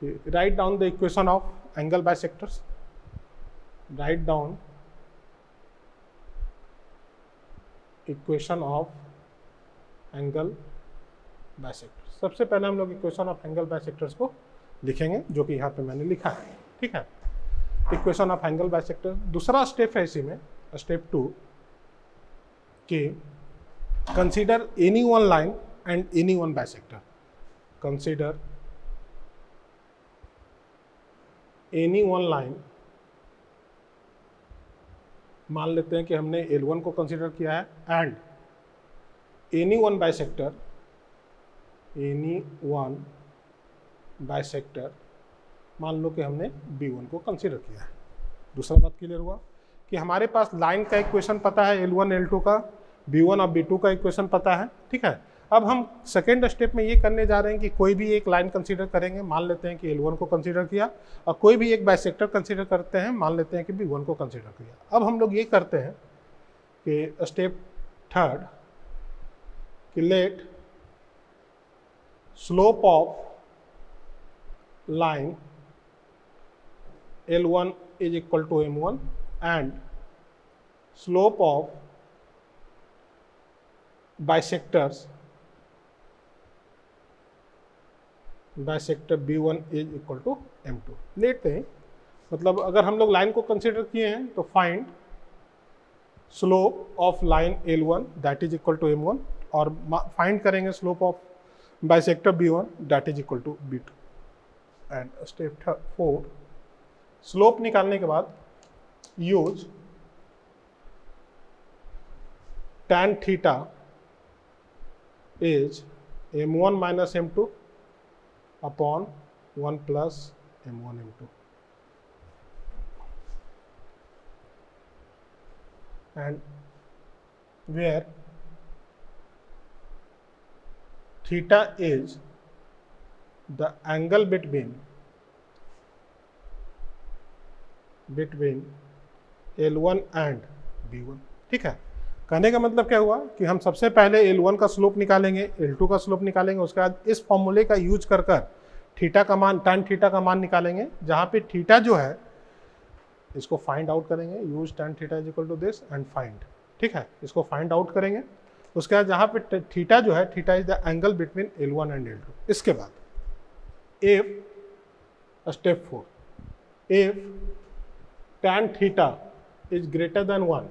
S1: कि right down the equation of angle bisectors. Write down equation of angle bisectors. सबसे पहले हम लोग इक्वेशन ऑफ एंगल बाइसेक्टर्स को लिखेंगे, जो कि यहाँ पे मैंने लिखा है, ठीक है। Equation of angle bisector. दूसरा स्टेप है इसी में, स्टेप 2, कि consider any one line and any one bisector. Consider any one line, मान लेते हैं कि हमने L1 को कंसीडर किया है, and any one bisector, any one bisector, मान लो कि हमने B1 को कंसीडर किया है। दूसरा बात क्लियर हुआ कि हमारे पास लाइन का इक्वेशन पता है, L1 L2 का, B1 और B2 का इक्वेशन पता है, ठीक है। अब हम सेकेंड स्टेप में ये करने जा रहे हैं कि कोई भी एक लाइन कंसीडर करेंगे, मान लेते हैं कि L1 को कंसीडर किया, और कोई भी एक बाइसेक्टर कंसीडर करते हैं, मान लेते हैं कि B1 को कंसीडर किया। अब हम लोग ये करते हैं कि स्टेप थर्ड कि let slope of line L1 is equal to M1 and slope of bisectors bisector B1 is equal to M2 लेते हैं। मतलब अगर हम लोग लाइन को कंसीडर किए हैं तो find slope of line L1 that is equal to M1, और फाइंड करेंगे slope of bisector B1 that is equal to B2। And step 4, slope निकालने के बाद use tan theta is M1 minus M2 upon 1 plus M1 M2, and where theta is the angle between L1 and B1, ठीक है। कहने का मतलब क्या हुआ कि हम सबसे पहले L1 का स्लोप निकालेंगे, L2 का स्लोप निकालेंगे, उसके बाद इस फॉर्मूले का यूज कर थीटा का मान, tan थीटा का मान निकालेंगे, जहाँ पे थीटा जो है इसको फाइंड आउट करेंगे, use tan theta is equal to this and find, ठीक है। इसको फाइंड आउट करेंगे, उसके बाद जहाँ पे थीटा जो है, theta is the angle between L1 and L2। इसके बाद if step 4, if tan theta is greater than 1,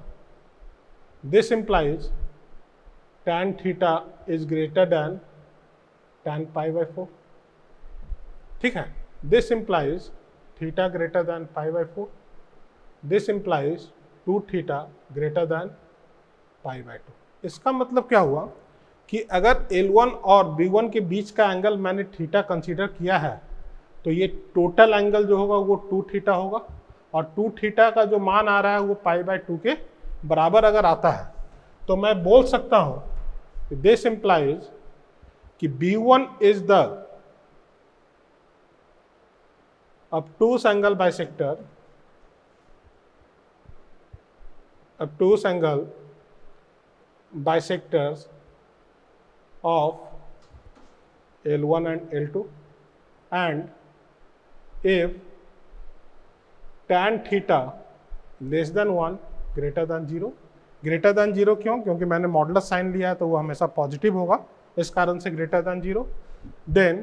S1: this implies tan theta is greater than tan pi by 4, ठीक है। This implies theta greater than pi by 4, this implies 2 theta greater than pi by 2। इसका मतलब क्या हुआ कि अगर L1 और B1 के बीच का एंगल मैंने थीटा कंसीडर किया है, तो ये टोटल एंगल जो होगा वो 2 थीटा होगा, और 2 थीटा का जो मान आ रहा है वो पाई बाय 2 के बराबर अगर आता है, तो मैं बोल सकता हूं कि दिस इंप्लाइज कि B1 is the obtuse angle bisector, obtuse angle bisectors of L1 and L2, and if tan theta less than 1 greater than 0, greater than 0 क्यों? क्योंकि मैंने मॉडुलस साइन लिया है तो वो हमेशा पॉजिटिव होगा, इस कारण से ग्रेटर दैन 0। देन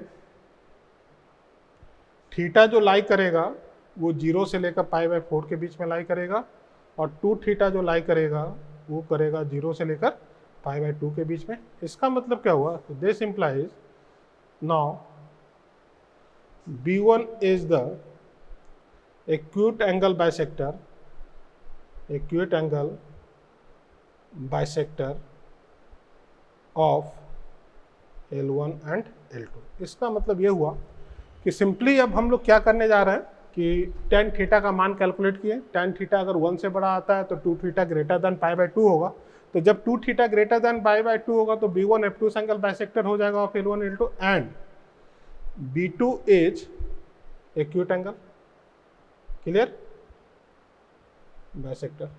S1: थीटा जो लाई करेगा वो 0 से लेकर पाई बाय 4 के बीच में लाई करेगा, और 2 थीटा जो लाई करेगा वो करेगा 0 से लेकर पाई बाय 2 के बीच में। इसका मतलब क्या हुआ? This implies now B1 is the acute angle bisector, acute angle bisector of L1 and L2। इसका मतलब ये हुआ कि सिंपली अब हम लोग क्या करने जा रहे हैं कि tan थीटा का मान कैलकुलेट किए। tan थीटा अगर 1 से बड़ा आता है तो 2 theta greater than pi by 2 होगा, तो जब 2 theta greater than pi by 2 होगा तो B1 F2 एंगल बाइसेक्टर हो जाएगा of L1 L2 and B2 is acute angle, clear, bisector.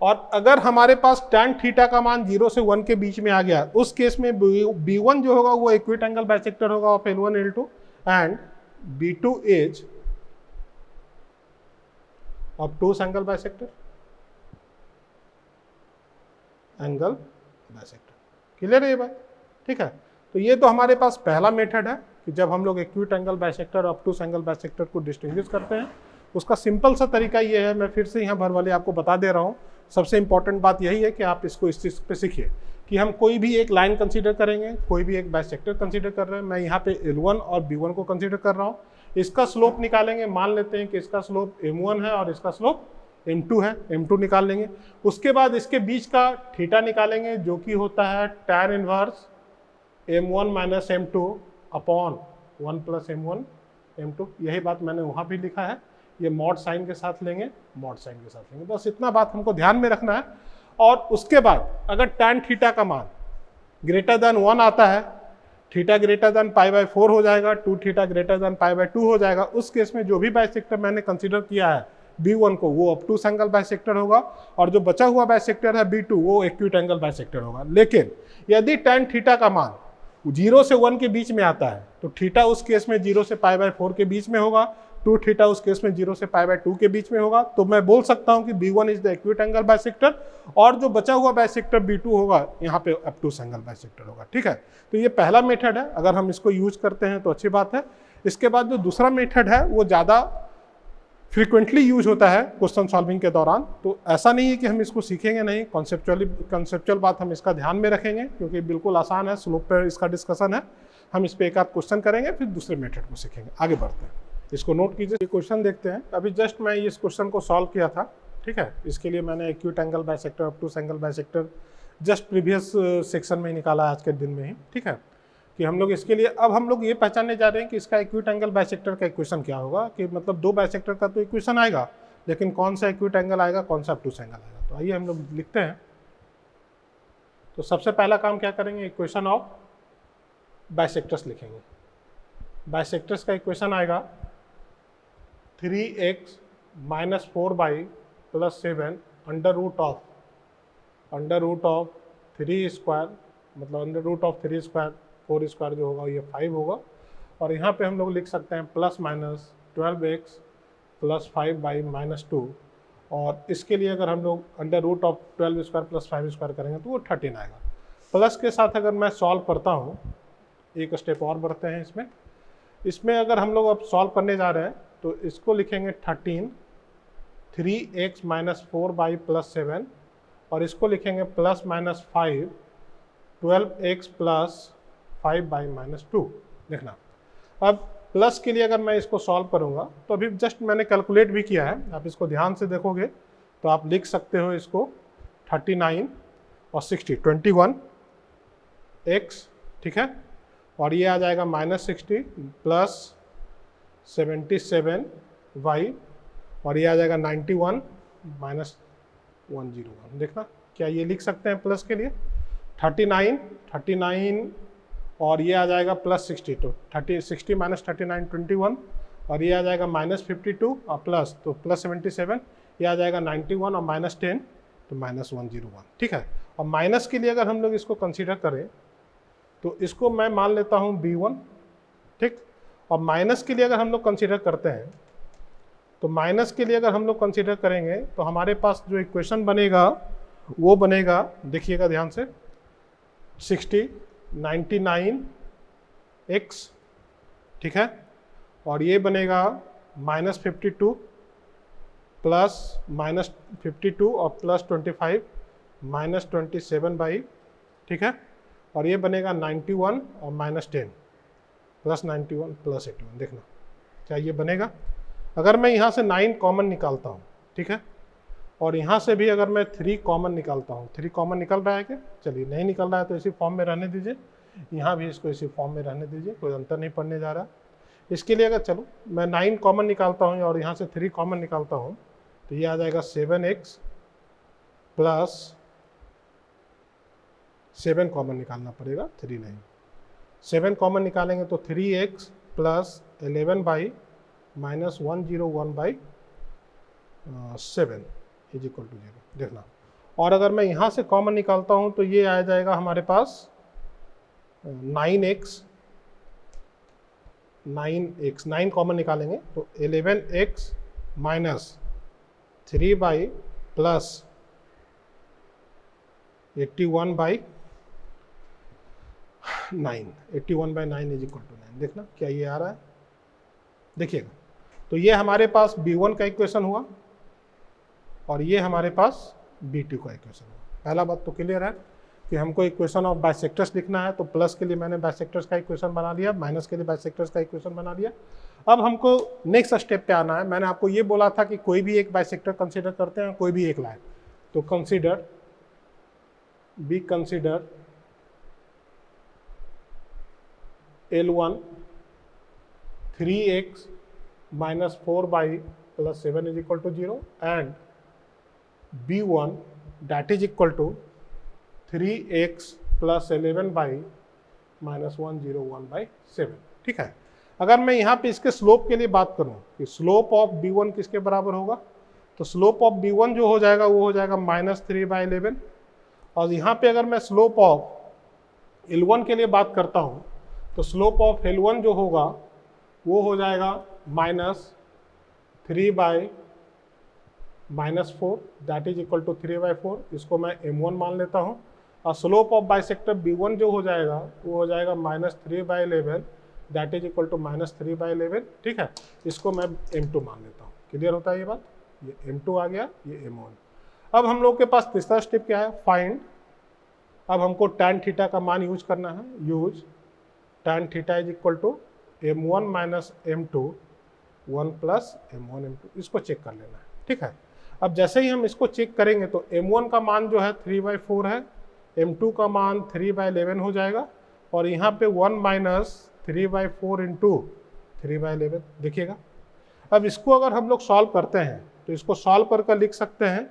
S1: और अगर हमारे पास tan थीटा का मान 0 से 1 के बीच में आ गया, उस केस में B1 जो होगा वो एक्यूट एंगल बाइसेक्टर होगा of L1 L2 and B2 is obtuse angle bisector, angle bisector, clear है ये बात, ठीक है। तो ये तो हमारे पास पहला मेथड है कि जब हम लोग एक्यूट एंगल बाइसेक्टर और ऑब्टूस एंगल बाइसेक्टर को डिस्टिंग्विश करते हैं, उसका सिंपल सा तरीका ये है, मैं फिर से यहाँ भर वाले आपको बता दे रहा हूँ। सबसे इंपॉर्टेंट बात यही है कि आप इसको इस चीज़ पे सीखिए कि हम कोई भी एक लाइन कंसीडर करेंगे, कोई भी एक बाइसेक्टर कंसीडर कर रहे हैं। मैं यहाँ पे L1 और B1 को कंसीडर कर रहा हूँ, इसका स्लोप निकालेंगे। मान लेते हैं कि इसका स्लोप M1 है और इसका स्लोप M2 है, M2 निकाल लेंगे। उसके बाद इसके बीच का थीटा निकालेंगे जो कि होता है tan inverse M1 minus M2 upon 1 plus M1 M2। यही बात मैंने वहाँ भी लिखा है, ये मॉड साइन के साथ लेंगे, मॉड साइन के साथ लेंगे, बस इतना बात हमको ध्यान में रखना है। और उसके बाद अगर tan थीटा का मान ग्रेटर देन 1 आता है, theta greater than pi by 4 हो जाएगा, 2 theta greater than pi by 2 हो जाएगा, उस केस में जो भी बाइसेक्टर मैंने कंसीडर किया है B1 को, वो ऑब्टूस एंगल बाइसेक्टर होगा, और जो बचा हुआ बाइसेक्टर है B2 वो एक्यूट एंगल बाइसेक्टर होगा। लेकिन यदि tan थीटा का मान 0 से 1 के बीच में आता है तो थीटा उस केस में 0 से पाई बाय 4 के बीच में होगा, 2 थीटा उस केस में 0 से पाई बाय 2 के बीच में होगा। तो मैं बोल सकता हूं कि B1 is the acute angle bisector, और जो बचा हुआ बाइसेक्टर B2 होगा यहाँ पे ऑब्टूस एंगल बाइसेक्टर होगा, ठीक है। तो ये पहला मेथड है, अगर हम इसको यूज करते हैं तो अच्छी बात है। इसके बाद जो दूसरा मेथड है वो ज़्यादा फ्रीक्वेंटली यूज होता है क्वेश्चन सॉल्विंग के दौरान। तो ऐसा नहीं है कि हम इसको सीखेंगे नहीं, कॉन्सेप्चुअल बात हम इसका ध्यान में रखेंगे क्योंकि बिल्कुल आसान है, स्लोप पर इसका डिस्कशन है। हम इस पर एक आध क्वेश्चन करेंगे, फिर दूसरे मेथड को सीखेंगे। आगे बढ़ते हैं, इसको नोट कीजिए। ये क्वेश्चन देखते हैं। अभी जस्ट मैं इस क्वेश्चन को सॉल्व किया था, ठीक है। इसके लिए मैंने acute angle bisector, obtuse angle bisector just previous section में ही निकाला आज के दिन में ही, ठीक है। कि हम लोग इसके लिए अब हम लोग ये पहचानने जा रहे हैं कि इसका एक्यूट एंगल बाइसेक्टर का इक्वेशन क्या होगा, कि मतलब दो बाइसेक्टर का तो इक्वेशन आएगा, लेकिन कौन सा एक्यूट एंगल आएगा, कौन सा ऑब्टूस एंगल आएगा। तो आइए हम लोग लिखते हैं। तो सबसे पहला काम क्या करेंगे, इक्वेशन ऑफ बाइसेक्टर्स लिखेंगे। बाइसेक्टर्स का इक्वेशन आएगा 3x minus 4y plus 7 under root of 3 square, मतलब under root of 3 square 4 square जो होगा ये 5 होगा। और यहाँ पे हम लोग लिख सकते हैं plus minus 12x plus 5y minus 2, और इसके लिए अगर हम लोग under root of 12 square plus 5 square करेंगे तो वो 13 आएगा। प्लस के साथ अगर मैं सॉल्व करता हूँ, एक स्टेप और बढ़ते हैं इसमें अगर हम लोग अब सॉल्व करने जा रहे हैं तो इसको लिखेंगे 13 3x माइनस 4y प्लस 7, और इसको लिखेंगे plus minus 5 12x plus 5y minus 2। देखना, अब प्लस के लिए अगर मैं इसको सॉल्व करूंगा तो अभी जस्ट मैंने कैलकुलेट भी किया है, आप इसको ध्यान से देखोगे तो आप लिख सकते हो इसको 39 और 60 21x, ठीक है। और ये आ जाएगा माइनस 60 प्लस 77y, और ये आ जाएगा 91 माइनस 101। देखना, क्या ये लिख सकते हैं प्लस के लिए 39 और ये आ जाएगा प्लस 60, तो 60 माइनस 39 21, और ये आ जाएगा माइनस 52 और प्लस, तो प्लस 77, ये आ जाएगा 91 और माइनस 10 तो माइनस 101, ठीक है। और माइनस के लिए अगर हम लोग इसको कंसीडर करें तो इसको मैं मान लेता हूँ B1, ठीक। और माइनस के लिए अगर हम लोग कंसीडर करते हैं तो माइनस के लिए अगर हम लोग कंसीडर करेंगे तो हमारे पास जो इक्वेशन बनेगा वो बनेगा, देखिएगा ध्यान से, 60 99x, ठीक है। और ये बनेगा माइनस 52 प्लस माइनस 52 और प्लस 25 माइनस 27 ठीक है। और ये बनेगा 91 और माइनस 10 प्लस 91 प्लस 81। देखना क्या ये बनेगा। अगर मैं यहाँ से 9 कॉमन निकालता हूँ, ठीक है, और यहाँ से भी अगर मैं 3 कॉमन निकालता हूँ, 3 कॉमन निकल रहा है क्या? चलिए, नहीं निकल रहा है तो इसी फॉर्म में रहने दीजिए, यहाँ भी इसको इसी फॉर्म में रहने दीजिए, कोई अंतर नहीं पड़ने जा रहा। इसके लिए अगर चलो मैं 9 कॉमन निकालता हूँ और यहाँ से 3 कॉमन निकालता हूँ तो ये आ जाएगा 7x प्लस 7 कॉमन निकालना पड़ेगा, 3 नहीं। 7 कॉमन निकालेंगे तो 3x plus 11 y minus 101 by 7 is equal to 0। देखना, और अगर मैं यहाँ से कॉमन निकालता हूँ तो ये आ जाएगा हमारे पास 9x, 9 कॉमन निकालेंगे तो 11x minus 3 y plus 81 by 9, 81 by 9 is equal to 9। देखना क्या ये आ रहा है, देखिएगा। तो ये हमारे पास B1 का इक्वेशन हुआ और ये हमारे पास B2 का इक्वेशन हुआ। पहला बात तो क्लियर है कि हमको इक्वेशन ऑफ बाइसेक्टर्स लिखना है, तो प्लस के लिए मैंने बाइसेक्टर्स का इक्वेशन बना लिया, माइनस के लिए बाइसेक्टर्स का इक्वेशन बना लिया। अब हमको नेक्स्ट स्टेप पे आना है। मैंने आपको ये बोला था कि कोई भी एक बाइसेक्टर कंसीडर करते हैं, कोई भी एक लाइन, तो consider L1 3x minus 4 by plus 7 is equal to 0 and B1 that is equal to 3x plus 11 by minus 101 by 7। ठीक है। अगर मैं यहाँ पे इसके स्लोप के लिए बात करूँ कि स्लोप ऑफ B1 किसके बराबर होगा, तो स्लोप ऑफ B1 जो हो जाएगा वो हो जाएगा -3/11। और यहाँ पे अगर मैं स्लोप ऑफ L1 के लिए बात करता हूँ तो स्लोप ऑफ L1 जो होगा वो हो जाएगा -3/-4 दैट इज इक्वल टू 3/4। इसको मैं M1 मान लेता हूँ। और स्लोप ऑफ बाइसेक्टर B1 जो हो जाएगा वो हो जाएगा -3/11 दैट इज इक्वल टू -3/11। ठीक है, इसको मैं M2 मान लेता हूँ। क्लियर होता है ये बात, ये M2 आ गया, ये M1। अब हम लोग के पास तीसरा स्टेप क्या है, फाइंड। अब हमको tan थीटा का मान यूज करना है, use tan theta is equal to M1 minus M2 1 plus M1 M2। इसको चेक कर लेना है। ठीक है, अब जैसे ही हम इसको चेक करेंगे तो M1 का मान जो है 3/4 है, M2 का मान 3/11 हो जाएगा, और यहाँ पे 1 माइनस 3/4 इंटू 3/11। देखिएगा, अब इसको अगर हम लोग सॉल्व करते हैं तो इसको सॉल्व करके लिख सकते हैं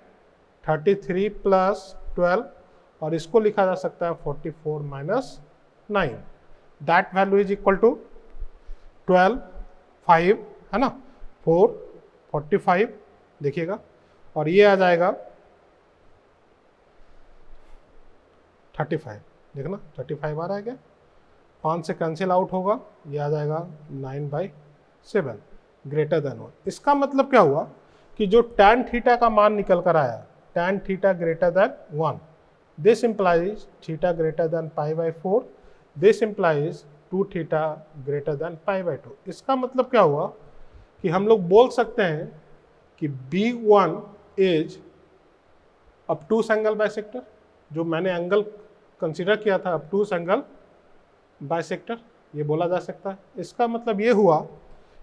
S1: 33 प्लस 12, और इसको लिखा जा सकता है 44 minus 9। That value is equal to 12, 5 है ना, 4, 45। देखिएगा, और ये आ जाएगा 35। देखना 35 आ रहा है क्या, 5 से कैंसिल आउट होगा, ये आ जाएगा 9/7 ग्रेटर देन 1। इसका मतलब क्या हुआ कि जो tan थीटा का मान निकल कर आया, tan theta greater than 1, this implies theta greater than π/4, this implies 2 theta greater than π/2। इसका मतलब क्या हुआ कि हम लोग बोल सकते हैं कि B1 is obtuse angle bisector. जो मैंने एंगल कंसीडर किया था obtuse एंगल बाइसेक्टर, ये बोला जा सकता है। इसका मतलब ये हुआ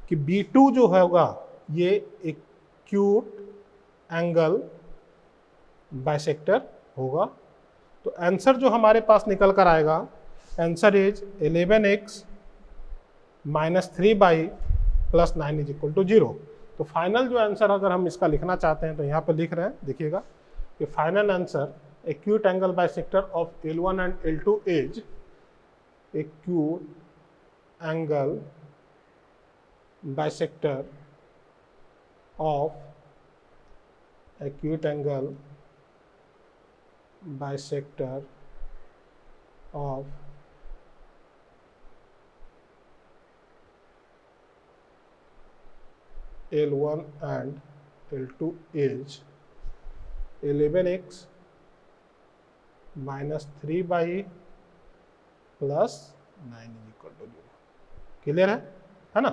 S1: कि B2 जो होगा ये एक्यूट एंगल बाइसेक्टर होगा। तो आंसर जो हमारे पास निकल कर आएगा, answer is 11x minus 3 plus 9 is equal to 0। तो फाइनल जो आंसर अगर हम इसका लिखना चाहते हैं तो यहाँ पे लिख रहे हैं, देखिएगा कि final answer acute angle bisector of L1 and L2 is acute angle bisector of acute angle bisector of L1 and L2 is 11x minus 3 by plus 9 is equal to 0। Clear है ना।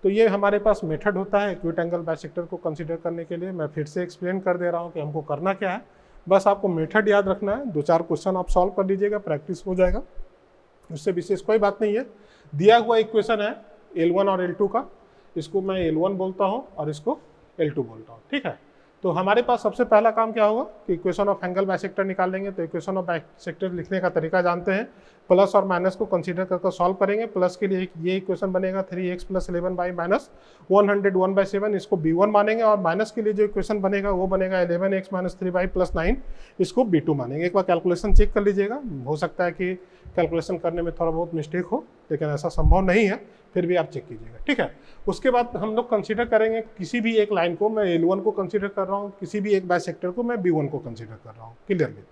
S1: तो ये हमारे पास मेथड होता है acute angle bisector को consider करने के लिए। मैं फिर से एक्सप्लेन कर दे रहा हूँ कि हमको करना क्या है। बस आपको मेथड याद रखना है, 2-4 क्वेश्चन आप सॉल्व कर लीजिएगा, प्रैक्टिस हो जाएगा, उससे विशेष कोई बात नहीं है। दिया हुआ इक्वेशन है L1 और L2 का, इसको मैं L1 बोलता हूँ और इसको L2 बोलता हूँ। ठीक है, तो हमारे पास सबसे पहला काम क्या होगा कि इक्वेशन ऑफ एंगल बाइसेक्टर निकाल लेंगे। तो इक्वेशन ऑफ बाइसेक्टर लिखने का तरीका जानते हैं, प्लस और माइनस को कंसीडर करके सॉल्व करेंगे। प्लस के लिए ये इक्वेशन बनेगा 3x + 11 बाई माइनस 101/7, इसको b1 मानेंगे, और माइनस के लिए जो इक्वेशन बनेगा वो बनेगा 11x - 3 बाई + 9, इसको b2 मानेंगे। एक बार कैलकुलेशन चेक कर लीजिएगा, हो सकता है कि कैलकुलेशन करने में थोड़ा बहुत मिस्टेक हो, लेकिन ऐसा संभव नहीं है, फिर भी आप चेक कीजिएगा, ठीक है। उसके बाद हम लोग कंसीडर करेंगे किसी भी एक लाइन को, मैं L1 को कंसीडर कर रहा हूँ, किसी भी एक बाइसेक्टर को मैं B1 को कंसीडर कर रहा हूँ, क्लियरली,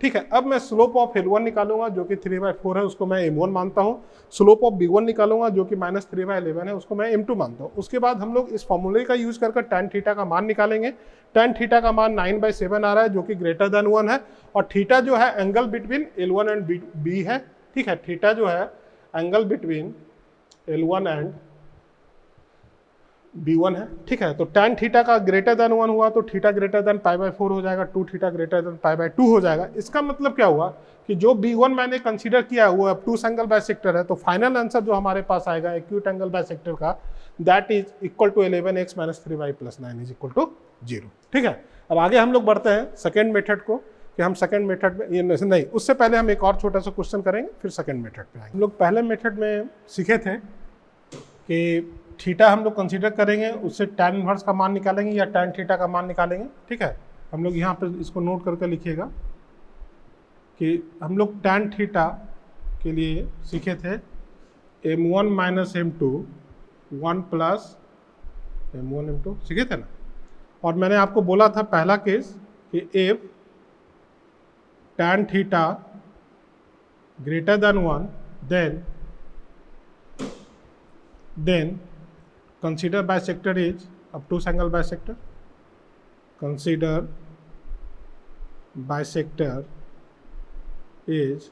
S1: ठीक है। अब मैं स्लोप ऑफ L1 निकालूंगा जो कि 3/4 है, उसको मैं M1 मानता हूँ। स्लोप ऑफ B1 निकालूंगा जो कि -3/11 है, उसको मैं M2 मानता हूँ। उसके बाद हम लोग इस फॉर्मूले का यूज करके tan थीटा का मान निकालेंगे। tan थीटा का मान 9/7 आ रहा है जो कि ग्रेटर देन 1 है, और थीटा जो है angle between L1 and B है, ठीक है। थीटा जो है angle between L1 and B1 है, ठीक है। तो tan थीटा का ग्रेटर देन 1 हुआ तो थीटा ग्रेटर देन π/4 हो जाएगा, 2 थीटा ग्रेटर देन π/2 हो जाएगा। इसका मतलब क्या हुआ कि जो B1 मैंने कंसीडर किया वो ऑब्टूस एंगल बाइसेक्टर है, तो फाइनल आंसर जो हमारे पास आएगा एक्यूट एंगल बाइसेक्टर का, that is equal to 11x - 3 y + 9 is equal to 0, ठीक है। अब आगे हम लोग बढ़ते हैं सेकेंड मेथड को, कि हम सेकेंड मेथड में ये नहीं, उससे पहले हम एक और छोटा सा क्वेश्चन करेंगे, फिर सेकेंड मेथड पे आएंगे। हम लोग पहले मेथड में सीखे थे कि थीटा हम लोग कंसीडर करेंगे, उससे tan इनवर्स का मान निकालेंगे या tan थीटा का मान निकालेंगे, ठीक है। हम लोग यहाँ पर इसको नोट करके लिखिएगा कि हम लोग tan थीटा के लिए सीखे थे m1 - m2 1 + m1 m2 सीखे थे ना। और मैंने आपको बोला था पहला केस कि if tan theta greater than 1 then consider bisector is obtuse angle bisector. Consider bisector is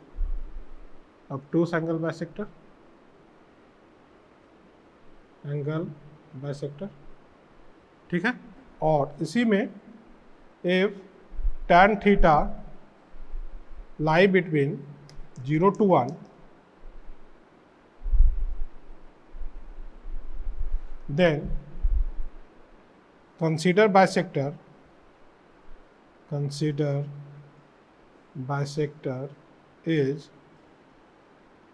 S1: obtuse angle bisector. Angle bisector, ठीक है। और इसी में if tan theta lie between 0 to 1, then consider bisector is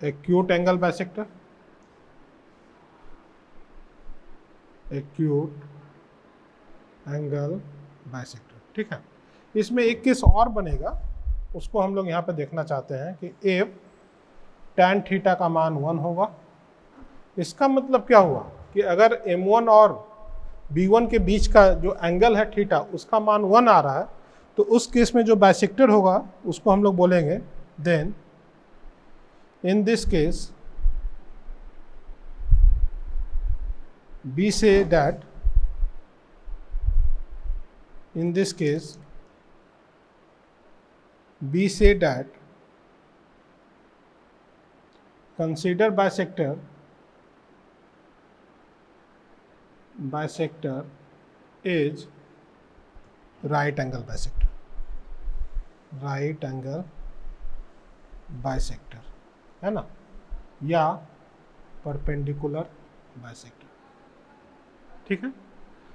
S1: acute angle bisector. Acute angle bisector, ठीक है। इसमें एक case और बनेगा, उसको हम लोग यहाँ पे देखना चाहते हैं कि if tan थीटा का मान 1 होगा, इसका मतलब क्या हुआ कि अगर M1 और B1 के बीच का जो एंगल है थीटा, उसका मान 1 आ रहा है, तो उस केस में जो बाइसेक्टर होगा उसको हम लोग बोलेंगे then in this case B say that in this case B say that consider bisector is right angle bisector, right angle bisector है ना, या परपेंडिकुलर बाइसेक्टर, ठीक है।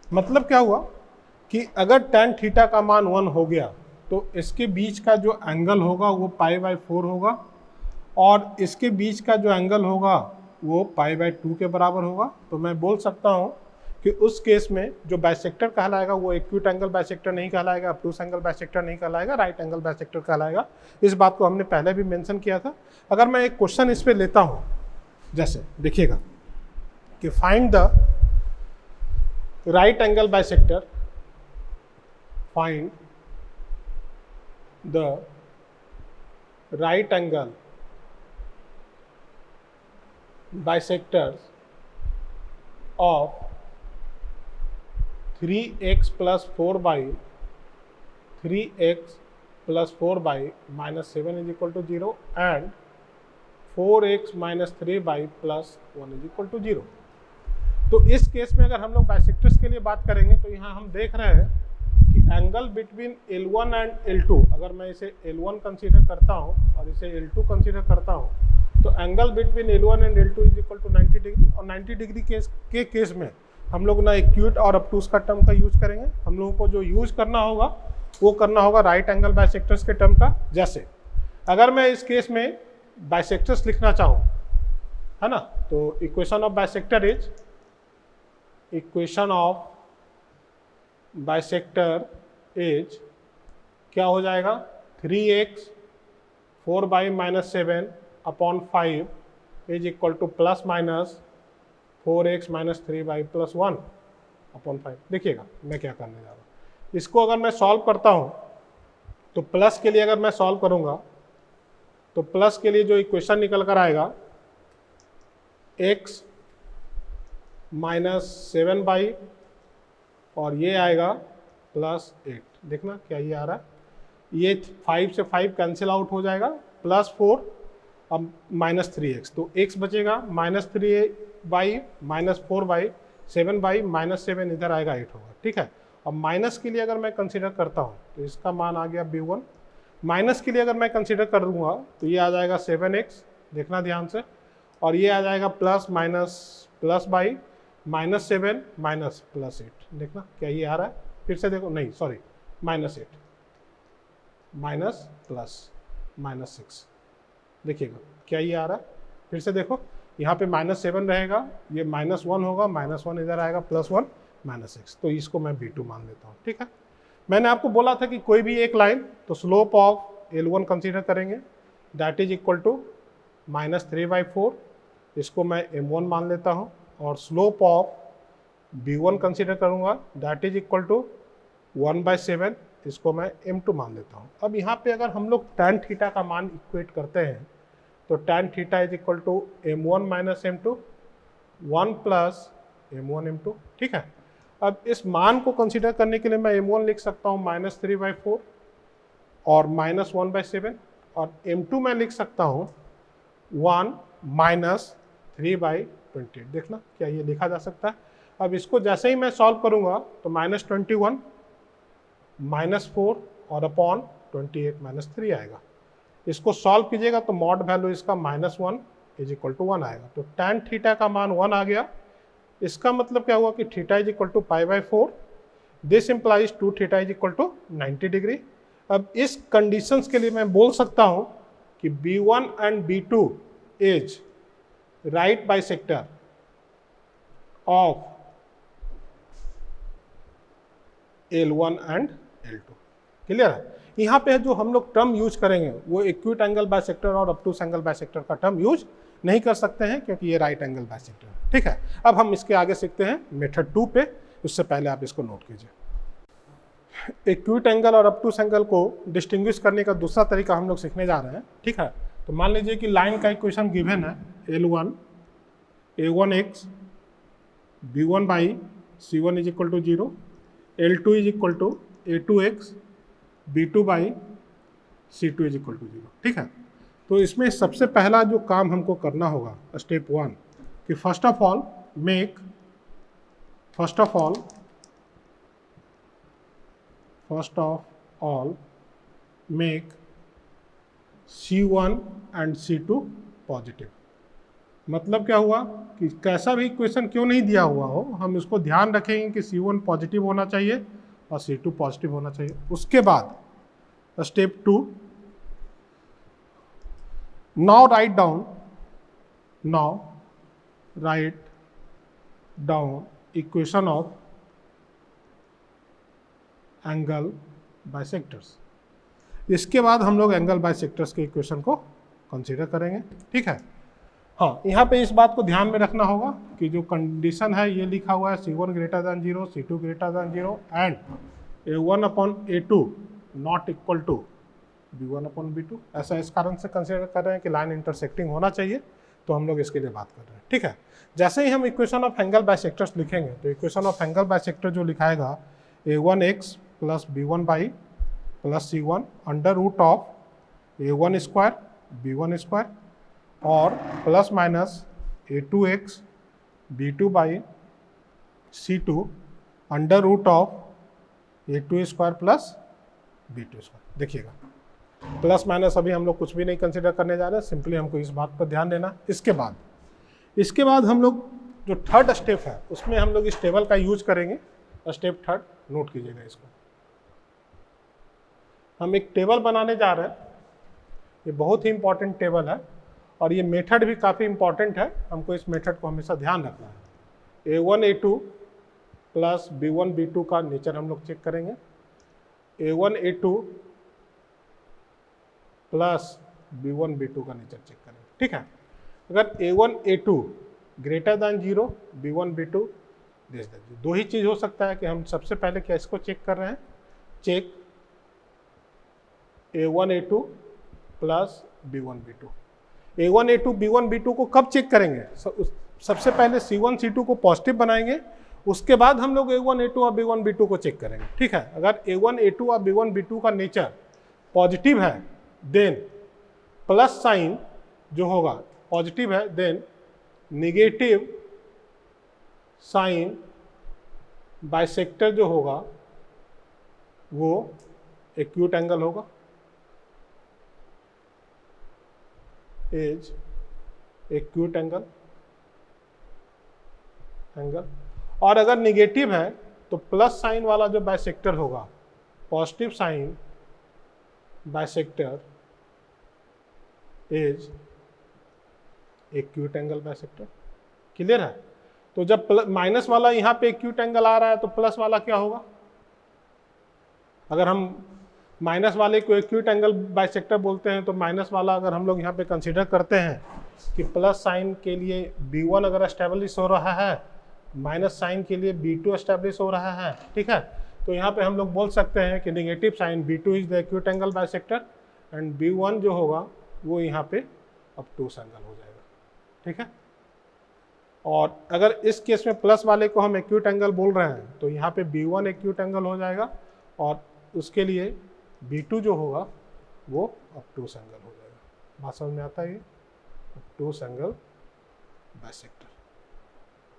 S1: मतलब क्या हुआ कि अगर tan थीटा का मान 1 हो गया तो इसके बीच का जो एंगल होगा वो π/4 होगा, और इसके बीच का जो एंगल होगा वो π/2 के बराबर होगा। तो मैं बोल सकता हूँ कि उस केस में जो बाइसेक्टर कहलाएगा वो एक्यूट एंगल बाइसेक्टर नहीं कहलाएगा, ऑब्टूस एंगल बाइसेक्टर नहीं कहलाएगा, राइट एंगल बाइसेक्टर कहलाएगा। इस बात को हमने पहले भी मेंशन किया था। अगर मैं एक क्वेश्चन इस पे लेता हूँ, जैसे देखिएगा कि find the right angle bisector, find the right angle bisectors of 3x + 4 by 3x + 4 by -7 is equal to 0 and 4x - 3 by +1 is equal to 0। तो इस केस में अगर हम लोग बाइसेक्टर्स के लिए बात करेंगे तो यहाँ हम देख रहे हैं कि angle between L1 and L2, अगर मैं इसे L1 कंसीडर करता हूँ और इसे L2 कंसीडर करता हूँ, तो angle between L1 and L2 is equal to 90 degree, और 90 डिग्री केस में हम लोग ना एक्यूट और ऑब्टूस का टर्म का यूज करेंगे। हम लोगों को जो यूज करना होगा वो करना होगा राइट एंगल बाइसेक्टर्स के टर्म का। जैसे अगर मैं इस केस में बाइसेक्टर्स लिखना चाहूँ, है ना, तो equation of bisector is, equation of bisector is क्या हो जाएगा, 3x 4y minus 7 upon 5 is equal to plus minus 4x minus 3y plus 1 upon 5। देखिएगा मैं क्या करने जा रहा हूँ, इसको अगर मैं सॉल्व करता हूँ तो प्लस के लिए अगर मैं सॉल्व करूँगा तो प्लस के लिए जो इक्वेशन निकल कर आएगा x माइनस 7y और ये आएगा प्लस 8। देखना क्या ये आ रहा है, ये 5 से 5 कैंसिल आउट हो जाएगा, प्लस 4 अब माइनस 3x, तो x बचेगा minus 3y minus 4y 7y minus 7 इधर आएगा 8 होगा। ठीक है, अब माइनस के लिए अगर मैं कंसीडर करता हूँ तो इसका मान आ गया b1। माइनस के लिए अगर मैं कंसीडर करूँगा तो ये आ जाएगा 7x, देखना ध्यान से, और ये आ जाएगा plus minus plus by minus 7 minus plus 8। देखना क्या ये आ रहा है, फिर से देखो, नहीं sorry minus 8 minus plus minus 6। देखिएगा क्या ये आ रहा है, फिर से देखो, यहाँ पे माइनस 7 रहेगा, ये माइनस 1 होगा, माइनस 1 इधर आएगा, प्लस 1 माइनस 6, तो इसको मैं b2 मान लेता हूँ। ठीक है, मैंने आपको बोला था कि कोई भी एक लाइन तो स्लोप ऑफ L1 कंसीडर करेंगे, that is equal to minus 3/4, इसको मैं m1 मान लेता हूँ, और स्लोप ऑफ b1 कंसीडर करूँगा, दैट इज इक्वल टू 1/7, इसको मैं m2 मान लेता हूँ। अब यहाँ पे अगर हम लोग tan थीटा का मान इक्वेट करते हैं तो tan theta is equal to m1 minus m2, 1 plus m1 m2। ठीक है, अब इस मान को कंसीडर करने के लिए मैं m1 लिख सकता हूँ माइनस 3/4 और माइनस 1/7, और m2 मैं लिख सकता हूँ 1 माइनस 3/28। देखना क्या ये लिखा जा सकता है। अब इसको जैसे ही मैं सॉल्व करूँगा तो माइनस 21 माइनस 4 और अपॉन 28 माइनस 3 आएगा। इसको सॉल्व कीजिएगा तो मॉड वैल्यू इसका माइनस 1 इज इक्वल टू 1 आएगा, तो tan थीटा का मान 1 आ गया। इसका मतलब क्या हुआ कि theta is equal to π/4, this implies 2 theta is equal to 90 degree. अब इस कंडीशंस के लिए मैं बोल सकता हूं कि b1 and b2 is right bisector of L1 and L2। Clear है, यहाँ पे जो हम लोग टर्म यूज करेंगे वो एक्यूट एंगल बाइसेक्टर और ऑब्टूस एंगल बाइसेक्टर का टर्म यूज नहीं कर सकते हैं क्योंकि ये राइट एंगल बाइसेक्टर है। ठीक है, अब हम इसके आगे सीखते हैं मेथड 2 पे, उससे पहले आप इसको नोट कीजिए। एक्यूट एंगल और ऑब्टूस एंगल को डिस्टिंग्विश करने का दूसरा तरीका हम लोग सीखने जा रहे हैं। ठीक है, तो मान लीजिए कि लाइन का इक्वेशन गिवन है L1 a1x b1/c1 is equal to 0, L2 is equal to a2x b2/c2 is equal to 0। ठीक है, तो इसमें सबसे पहला जो काम हमको करना होगा, स्टेप 1, कि first of all make C1 and C2 positive. मतलब क्या हुआ कि कैसा भी इक्वेशन क्यों नहीं दिया हुआ हो, हम इसको ध्यान रखेंगे कि C1 पॉजिटिव होना चाहिए और C2 पॉजिटिव होना चाहिए। उसके बाद step 2, now write down equation of angle bisectors. इसके बाद हम लोग एंगल बाइसेक्टर्स के इक्वेशन को कंसीडर करेंगे। ठीक है, हाँ, यहाँ पे इस बात को ध्यान में रखना होगा कि जो कंडीशन है ये लिखा हुआ है C1 greater than 0, C2 greater than 0 and A1 upon A2 not equal to b1 upon b2। ऐसा इस कारण से कंसीडर कर रहे हैं कि लाइन इंटरसेक्टिंग होना चाहिए, तो हम लोग इसके लिए बात कर रहे हैं। ठीक है, जैसे ही हम इक्वेशन ऑफ एंगल बाइसेक्टर्स लिखेंगे तो इक्वेशन ऑफ एंगल बाइसेक्टर जो लिखाएगा a1x plus b1 plus c1 under root of a1 square b1 square और plus minus a2x b2/c2 under root of a2 square plus b2 square. देखिएगा plus minus अभी हम लोग कुछ भी नहीं कंसीडर करने जा रहे हैं, सिंपली हमको इस बात पर ध्यान देना। इसके बाद हम लोग जो थर्ड स्टेप है उसमें हम लोग इस टेबल का यूज करेंगे। स्टेप थर्ड नोट कीजिएगा इसको। हम एक टेबल बनाने जा रहे हैं, ये बहुत ही इंपॉर्टेंट टेबल है और ये मेथड भी काफ़ी इंपॉर्टेंट है, हमको इस मेथड को हमेशा ध्यान रखना है। A1 A2 plus B1 B2 का नेचर हम लोग चेक करेंगे। A1 A2 plus B1 B2 का नेचर चेक करेंगे, ठीक है। अगर A1 A2 greater than 0, B1 B2 less than 0, दो ही चीज़ हो सकता है कि हम सबसे पहले क्या इसको चेक कर रहे हैं, check A1 A2 plus B1 B2। A1 A2 B1 B2 को कब चेक करेंगे? सबसे पहले C1 C2 को पॉजिटिव बनाएंगे, उसके बाद हम लोग A1 A2 और B1 B2 को चेक करेंगे, ठीक है। अगर A1 A2 और B1 B2 का नेचर पॉजिटिव है देन प्लस साइन जो होगा पॉजिटिव है, देन नेगेटिव साइन बाइसेक्टर जो होगा वो एक्यूट एंगल होगा, इज एक्यूट एंगल। और अगर निगेटिव है तो प्लस साइन वाला जो बाइसेक्टर होगा, positive sign bisector is acute angle bisector. Clear है? तो जब माइनस वाला यहाँ पे एक्यूट एंगल आ रहा है तो प्लस वाला क्या होगा? अगर हम माइनस वाले को एक्यूट एंगल बाइसेक्टर बोलते हैं तो माइनस वाला अगर हम लोग यहाँ पे कंसीडर करते हैं कि प्लस साइन के लिए B1 अगर एस्टेब्लिश हो रहा है, माइनस साइन के लिए B2 एस्टेब्लिश हो रहा है, ठीक है, तो यहाँ पे हम लोग बोल सकते हैं कि negative sign B2 is the acute angle bisector and B1 जो होगा वो यहाँ पे ऑब्टूस एंगल हो जाएगा, ठीक है। और अगर इस केस में प्लस वाले को हम एक्यूट एंगल बोल रहे हैं तो यहाँ पे B1 एक्यूट एंगल हो जाएगा और उसके लिए B2 जो होगा वो ऑब्टूस एंगल हो जाएगा। बात समझ में आता है? ये ऑब्टूस एंगल बाइसेक्टर।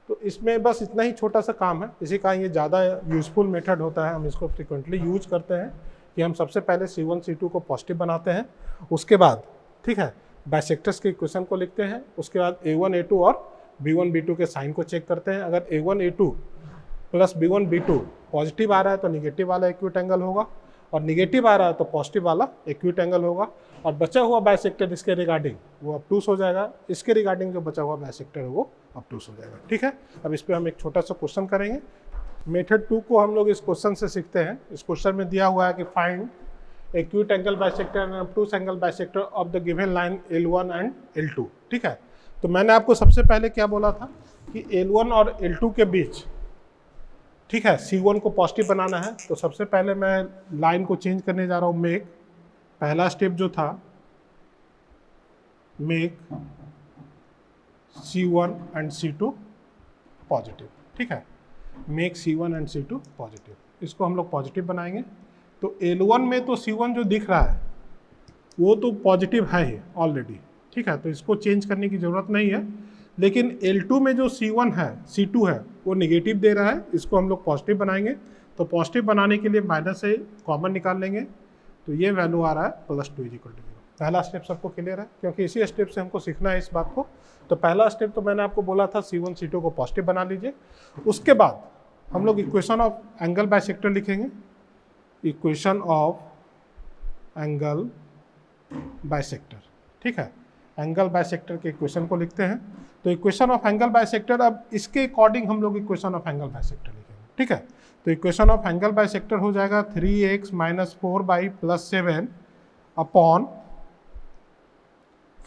S1: तो इसमें बस इतना ही छोटा सा काम है, इसी का ये ज़्यादा यूजफुल मेथड होता है, हम इसको फ्रिक्वेंटली यूज करते हैं कि हम सबसे पहले C1 C2 को पॉजिटिव बनाते हैं, उसके बाद, ठीक है, बाइसेक्टर्स के इक्वेशन को लिखते हैं, उसके बाद A1 A2 और B1 B2 के साइन को चेक करते हैं। अगर A1 A2 plus B1 B2 positive आ रहा है तो निगेटिव वाला एक्यूट एंगल होगा और निगेटिव आ रहा है तो पॉजिटिव वाला एक्यूट एंगल होगा और बचा हुआ बाइसेक्टर इसके रिगार्डिंग वो ऑब्टूस हो जाएगा, इसके रिगार्डिंग जो बचा हुआ बाइसेक्टर है वो ऑब्टूस हो जाएगा, ठीक है। अब इस पर हम एक छोटा सा क्वेश्चन करेंगे। मेथड 2 को हम लोग इस क्वेश्चन से सीखते हैं। इस क्वेश्चन में दिया हुआ है कि find acute angle bisector and obtuse angle bisector of the given line L1 and L2, ठीक है। तो मैंने आपको सबसे पहले क्या बोला था कि L1 और L2 के बीच, ठीक है, C1 को पॉजिटिव बनाना है। तो सबसे पहले मैं लाइन को चेंज करने जा रहा हूँ, मेक, पहला स्टेप जो था make C1 and C2 positive, ठीक है, make C1 and C2 positive, इसको हम लोग पॉजिटिव बनाएंगे। तो L1 में तो C1 जो दिख रहा है वो तो पॉजिटिव है ही ऑलरेडी, ठीक है, तो इसको चेंज करने की ज़रूरत नहीं है। लेकिन L2 में जो C1 है, C2 है, वो निगेटिव दे रहा है, इसको हम लोग पॉजिटिव बनाएंगे। तो पॉजिटिव बनाने के लिए माइनस से कॉमन निकाल लेंगे, तो ये वैल्यू आ रहा है +2 = 0। पहला स्टेप सबको क्लियर है, क्योंकि इसी स्टेप से हमको सीखना है इस बात को। तो पहला स्टेप तो मैंने आपको बोला था C1 C2 को पॉजिटिव बना लीजिए। उसके बाद हम लोग इक्वेशन ऑफ एंगल बाइसेक्टर लिखेंगे, इक्वेशन ऑफ एंगल बाइसेक्टर, ठीक है, एंगल बाइसेक्टर के इक्वेशन को लिखते हैं। तो इक्वेशन ऑफ एंगल बाइसेक्टर, अब इसके अकॉर्डिंग हम लोग इक्वेशन ऑफ एंगल बाइसेक्टर लिखेंगे, ठीक है। तो इक्वेशन ऑफ एंगल बाइसेक्टर हो जाएगा 3x - 4y + 7 अपॉन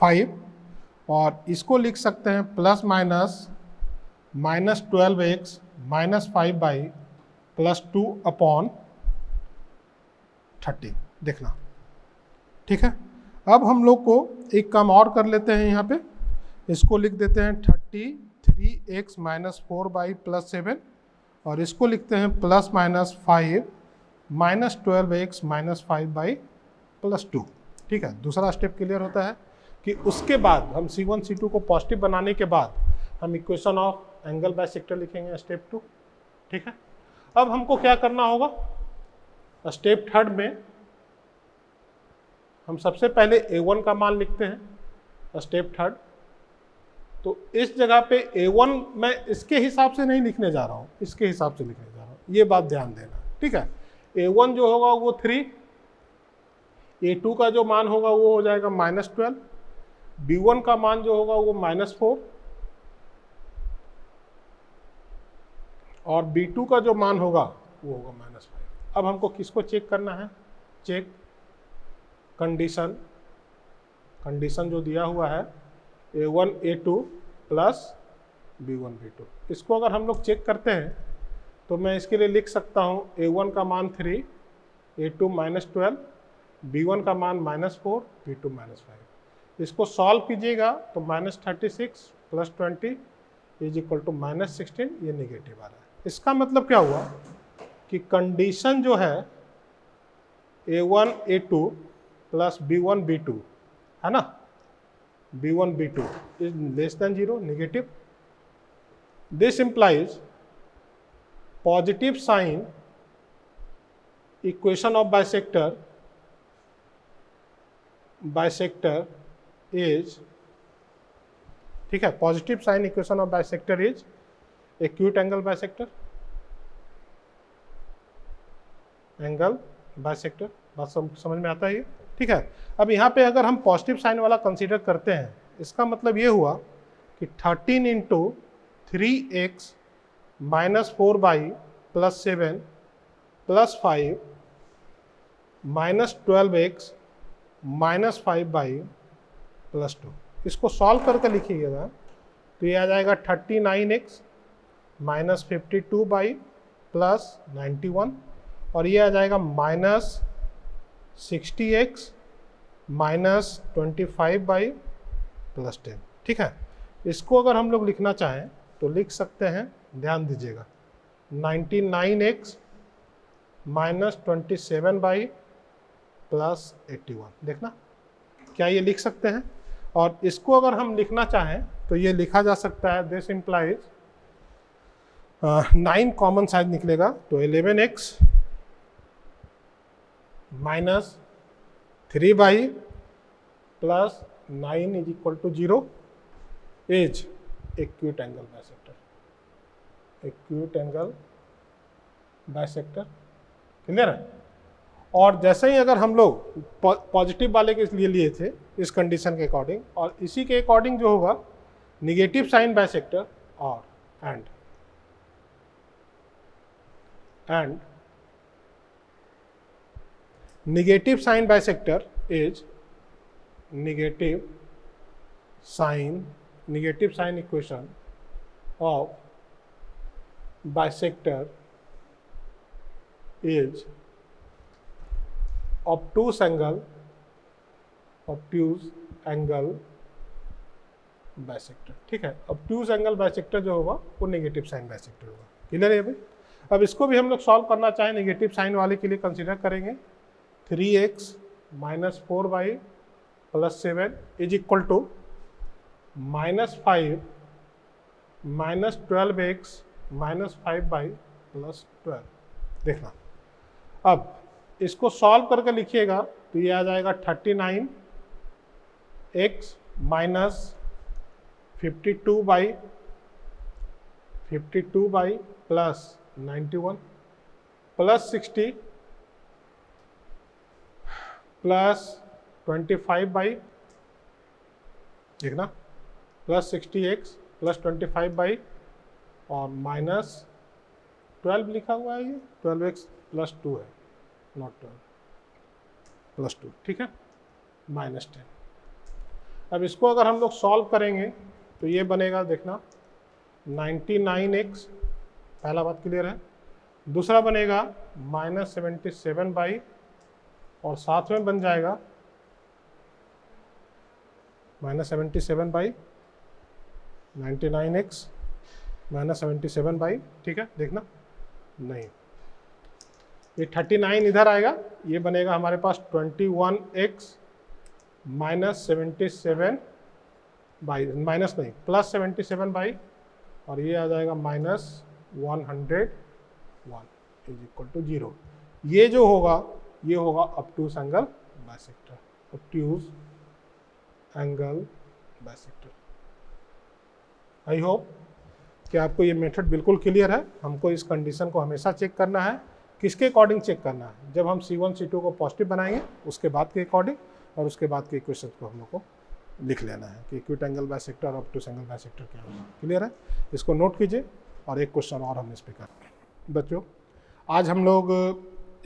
S1: 5 और इसको लिख सकते हैं ±-12x - 5y + 2 अपॉन 13, देखना, ठीक है। अब हम लोग को एक काम और कर लेते हैं, यहाँ पे इसको लिख देते हैं 33x - 4y + 7 और इसको लिखते हैं ±5 - 12x - 5y + 2, ठीक है। दूसरा स्टेप क्लियर होता है कि उसके बाद हम C1 C2 को पॉजिटिव बनाने के बाद हम इक्वेशन ऑफ एंगल बाइसेक्टर लिखेंगे, स्टेप 2, ठीक है। अब हमको क्या करना होगा, स्टेप थर्ड में हम सबसे पहले A1 का मान लिखते हैं, स्टेप थर्ड। तो इस जगह पे A1 मैं इसके हिसाब से नहीं लिखने जा रहा हूँ, इसके हिसाब से लिखने जा रहा हूँ, ये बात ध्यान देना, ठीक है। A1 जो होगा वो 3, A2 का जो मान होगा वो हो जाएगा -12, B1 का मान जो होगा वो -4 और B2 का जो मान होगा वो होगा -5। अब हमको किसको चेक करना है? चेक कंडीशन जो दिया हुआ है A1 A2 plus B1 B2, इसको अगर हम लोग चेक करते हैं तो मैं इसके लिए लिख सकता हूँ A1 का मान 3, A2 -12, B1 का मान -4, B2 -5। इसको सॉल्व कीजिएगा तो -36 प्लस 20 इज इक्वल टू -16, ये नेगेटिव आ रहा है। इसका मतलब क्या हुआ कि कंडीशन जो है A1 A2 plus B1 B2 है ना, B1 B2 is less than 0, negative. This implies positive sign equation of bisector is, ठीक है, positive sign equation of bisector is acute angle bisector, बात समझ में आता है ये, ठीक है। अब यहाँ पे अगर हम पॉजिटिव साइन वाला कंसीडर करते हैं, इसका मतलब ये हुआ कि 13 into 3x -4y plus 7 plus 5 -12x -5y plus 2, इसको सॉल्व करके लिखिएगा तो ये आ जाएगा 39x -52y प्लस 91 और ये आ जाएगा -60x -25y प्लस 10, ठीक है। इसको अगर हम लोग लिखना चाहें तो लिख सकते हैं, ध्यान दीजिएगा, 99x -27y प्लस 81, देखना क्या ये लिख सकते हैं। और इसको अगर हम लिखना चाहें तो ये लिखा जा सकता है, दिस इंप्लाइज 9 कॉमन साइड निकलेगा तो 11x -3y plus 9 is equal to 0 is acute angle bisector, clear है। और जैसे ही अगर हम लोग पॉजिटिव वाले के लिए लिए थे इस कंडीशन के अकॉर्डिंग, और इसी के अकॉर्डिंग जो होगा निगेटिव साइन बाइसेक्टर और and negative sign bisector is negative sign equation of bisector is obtuse angle bisector, ठीक है। obtuse angle bisector जो होगा वो नेगेटिव साइन बाइसेक्टर होगा, क्लियर है भाई। अब इसको भी हम लोग सॉल्व करना चाहें नेगेटिव साइन वाले के लिए कंसीडर करेंगे 3x -4y plus 7 is equal to -5 -12x -5y plus 12, देखना। अब इसको सॉल्व करके लिखिएगा तो ये आ जाएगा 39x -52y plus 91 plus 60 plus 25y, देखना, प्लस 60x प्लस 25y और -12 लिखा हुआ है, ये 12x प्लस 2 है, नॉट 12 प्लस 2, ठीक है, -10। अब इसको अगर हम लोग सॉल्व करेंगे तो ये बनेगा, देखना, 99x, पहला बात क्लियर है। दूसरा बनेगा -77y और साथ में बन जाएगा -77 99x -77, ठीक है, देखना, नहीं, ये 39 इधर आएगा, ये बनेगा हमारे पास 21x -77 माइनस नहीं प्लस 77 और ये आ जाएगा -101 इज इक्वल टू 0। ये जो होगा ये होगा obtuse angle bisector, I hope कि आपको ये मेथड बिल्कुल क्लियर है। हमको इस कंडीशन को हमेशा चेक करना है। किसके अकॉर्डिंग चेक करना है? जब हम C1 C2 को पॉजिटिव बनाएंगे उसके बाद के अकॉर्डिंग, और उसके बाद के इक्वेशन को हम लोग को लिख लेना है कि एक्यूट एंगल बाइसेक्टर और ऑब्टूस एंगल बाइसेक्टर क्या होगा। क्लियर है? इसको नोट कीजिए। और एक क्वेश्चन और हम इस पर करें। बच्चों, आज हम लोग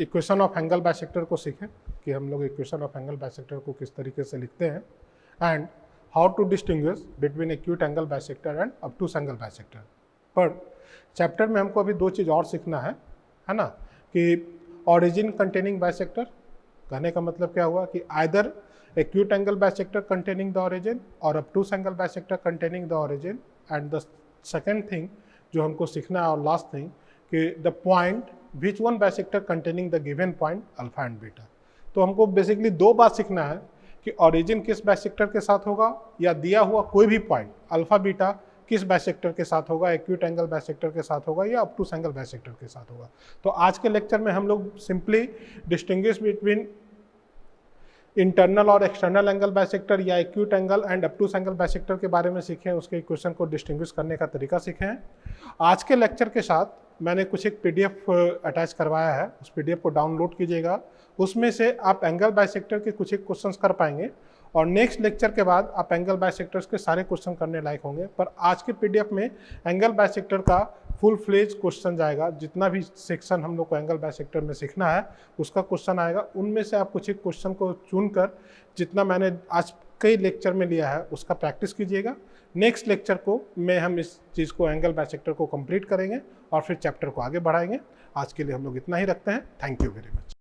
S1: इक्वेशन ऑफ एंगल बाइसेक्टर को सीखें कि हम लोग इक्वेशन ऑफ एंगल बाइसेक्टर को किस तरीके से लिखते हैं, and how to distinguish between acute angle bisector and obtuse angle bisector. पर चैप्टर में हमको अभी 2 चीज़ और सीखना है ना, कि ऑरिजिन कंटेनिंग बाइसेक्टर, कहने का मतलब क्या हुआ कि either acute angle bisector containing the origin और obtuse angle bisector containing the origin. And the second thing जो हमको सीखना है और लास्ट थिंग कि the point which one bisector containing the given point alpha and beta. तो हमको basically 2 बात सीखना है कि ऑरिजिन किस बाइसेक्टर के साथ होगा, या दिया हुआ कोई भी पॉइंट अल्फा बीटा किस बाइसेक्टर के साथ होगा, एक्यूट एंगल बाइसेक्टर के साथ होगा या ऑब्टूस एंगल बाइसेक्टर के साथ होगा। तो आज के लेक्चर में हम लोग सिंपली डिस्टिंग्विश बिटवीन इंटरनल और एक्सटर्नल एंगल बाइसेक्टर या acute angle and obtuse angle bisector के बारे में सीखे, उसके इक्वेशन को डिस्टिंग्विश करने का तरीका सीखे हैं। आज के लेक्चर के साथ मैंने कुछ एक PDF अटैच करवाया है, उस PDF को डाउनलोड कीजिएगा। उसमें से आप एंगल बाइसेक्टर के कुछ एक क्वेश्चंस कर पाएंगे, और नेक्स्ट लेक्चर के बाद आप एंगल बाइसेक्टर्स के सारे क्वेश्चन करने लायक होंगे। पर आज के PDF में एंगल बाइसेक्टर का फुल फ्लेज क्वेश्चन जाएगा। जितना भी सेक्शन हम लोग को एंगल बाइसेक्टर में सीखना है उसका क्वेश्चन आएगा। उनमें से आप कुछ एक क्वेश्चन को चुनकर, जितना मैंने आज कई लेक्चर में लिया है उसका प्रैक्टिस कीजिएगा। नेक्स्ट लेक्चर को में हम इस चीज़ को एंगल बाइसेक्टर को कंप्लीट करेंगे और फिर चैप्टर को आगे बढ़ाएंगे। आज के लिए हम लोग इतना ही रखते हैं। Thank you very much.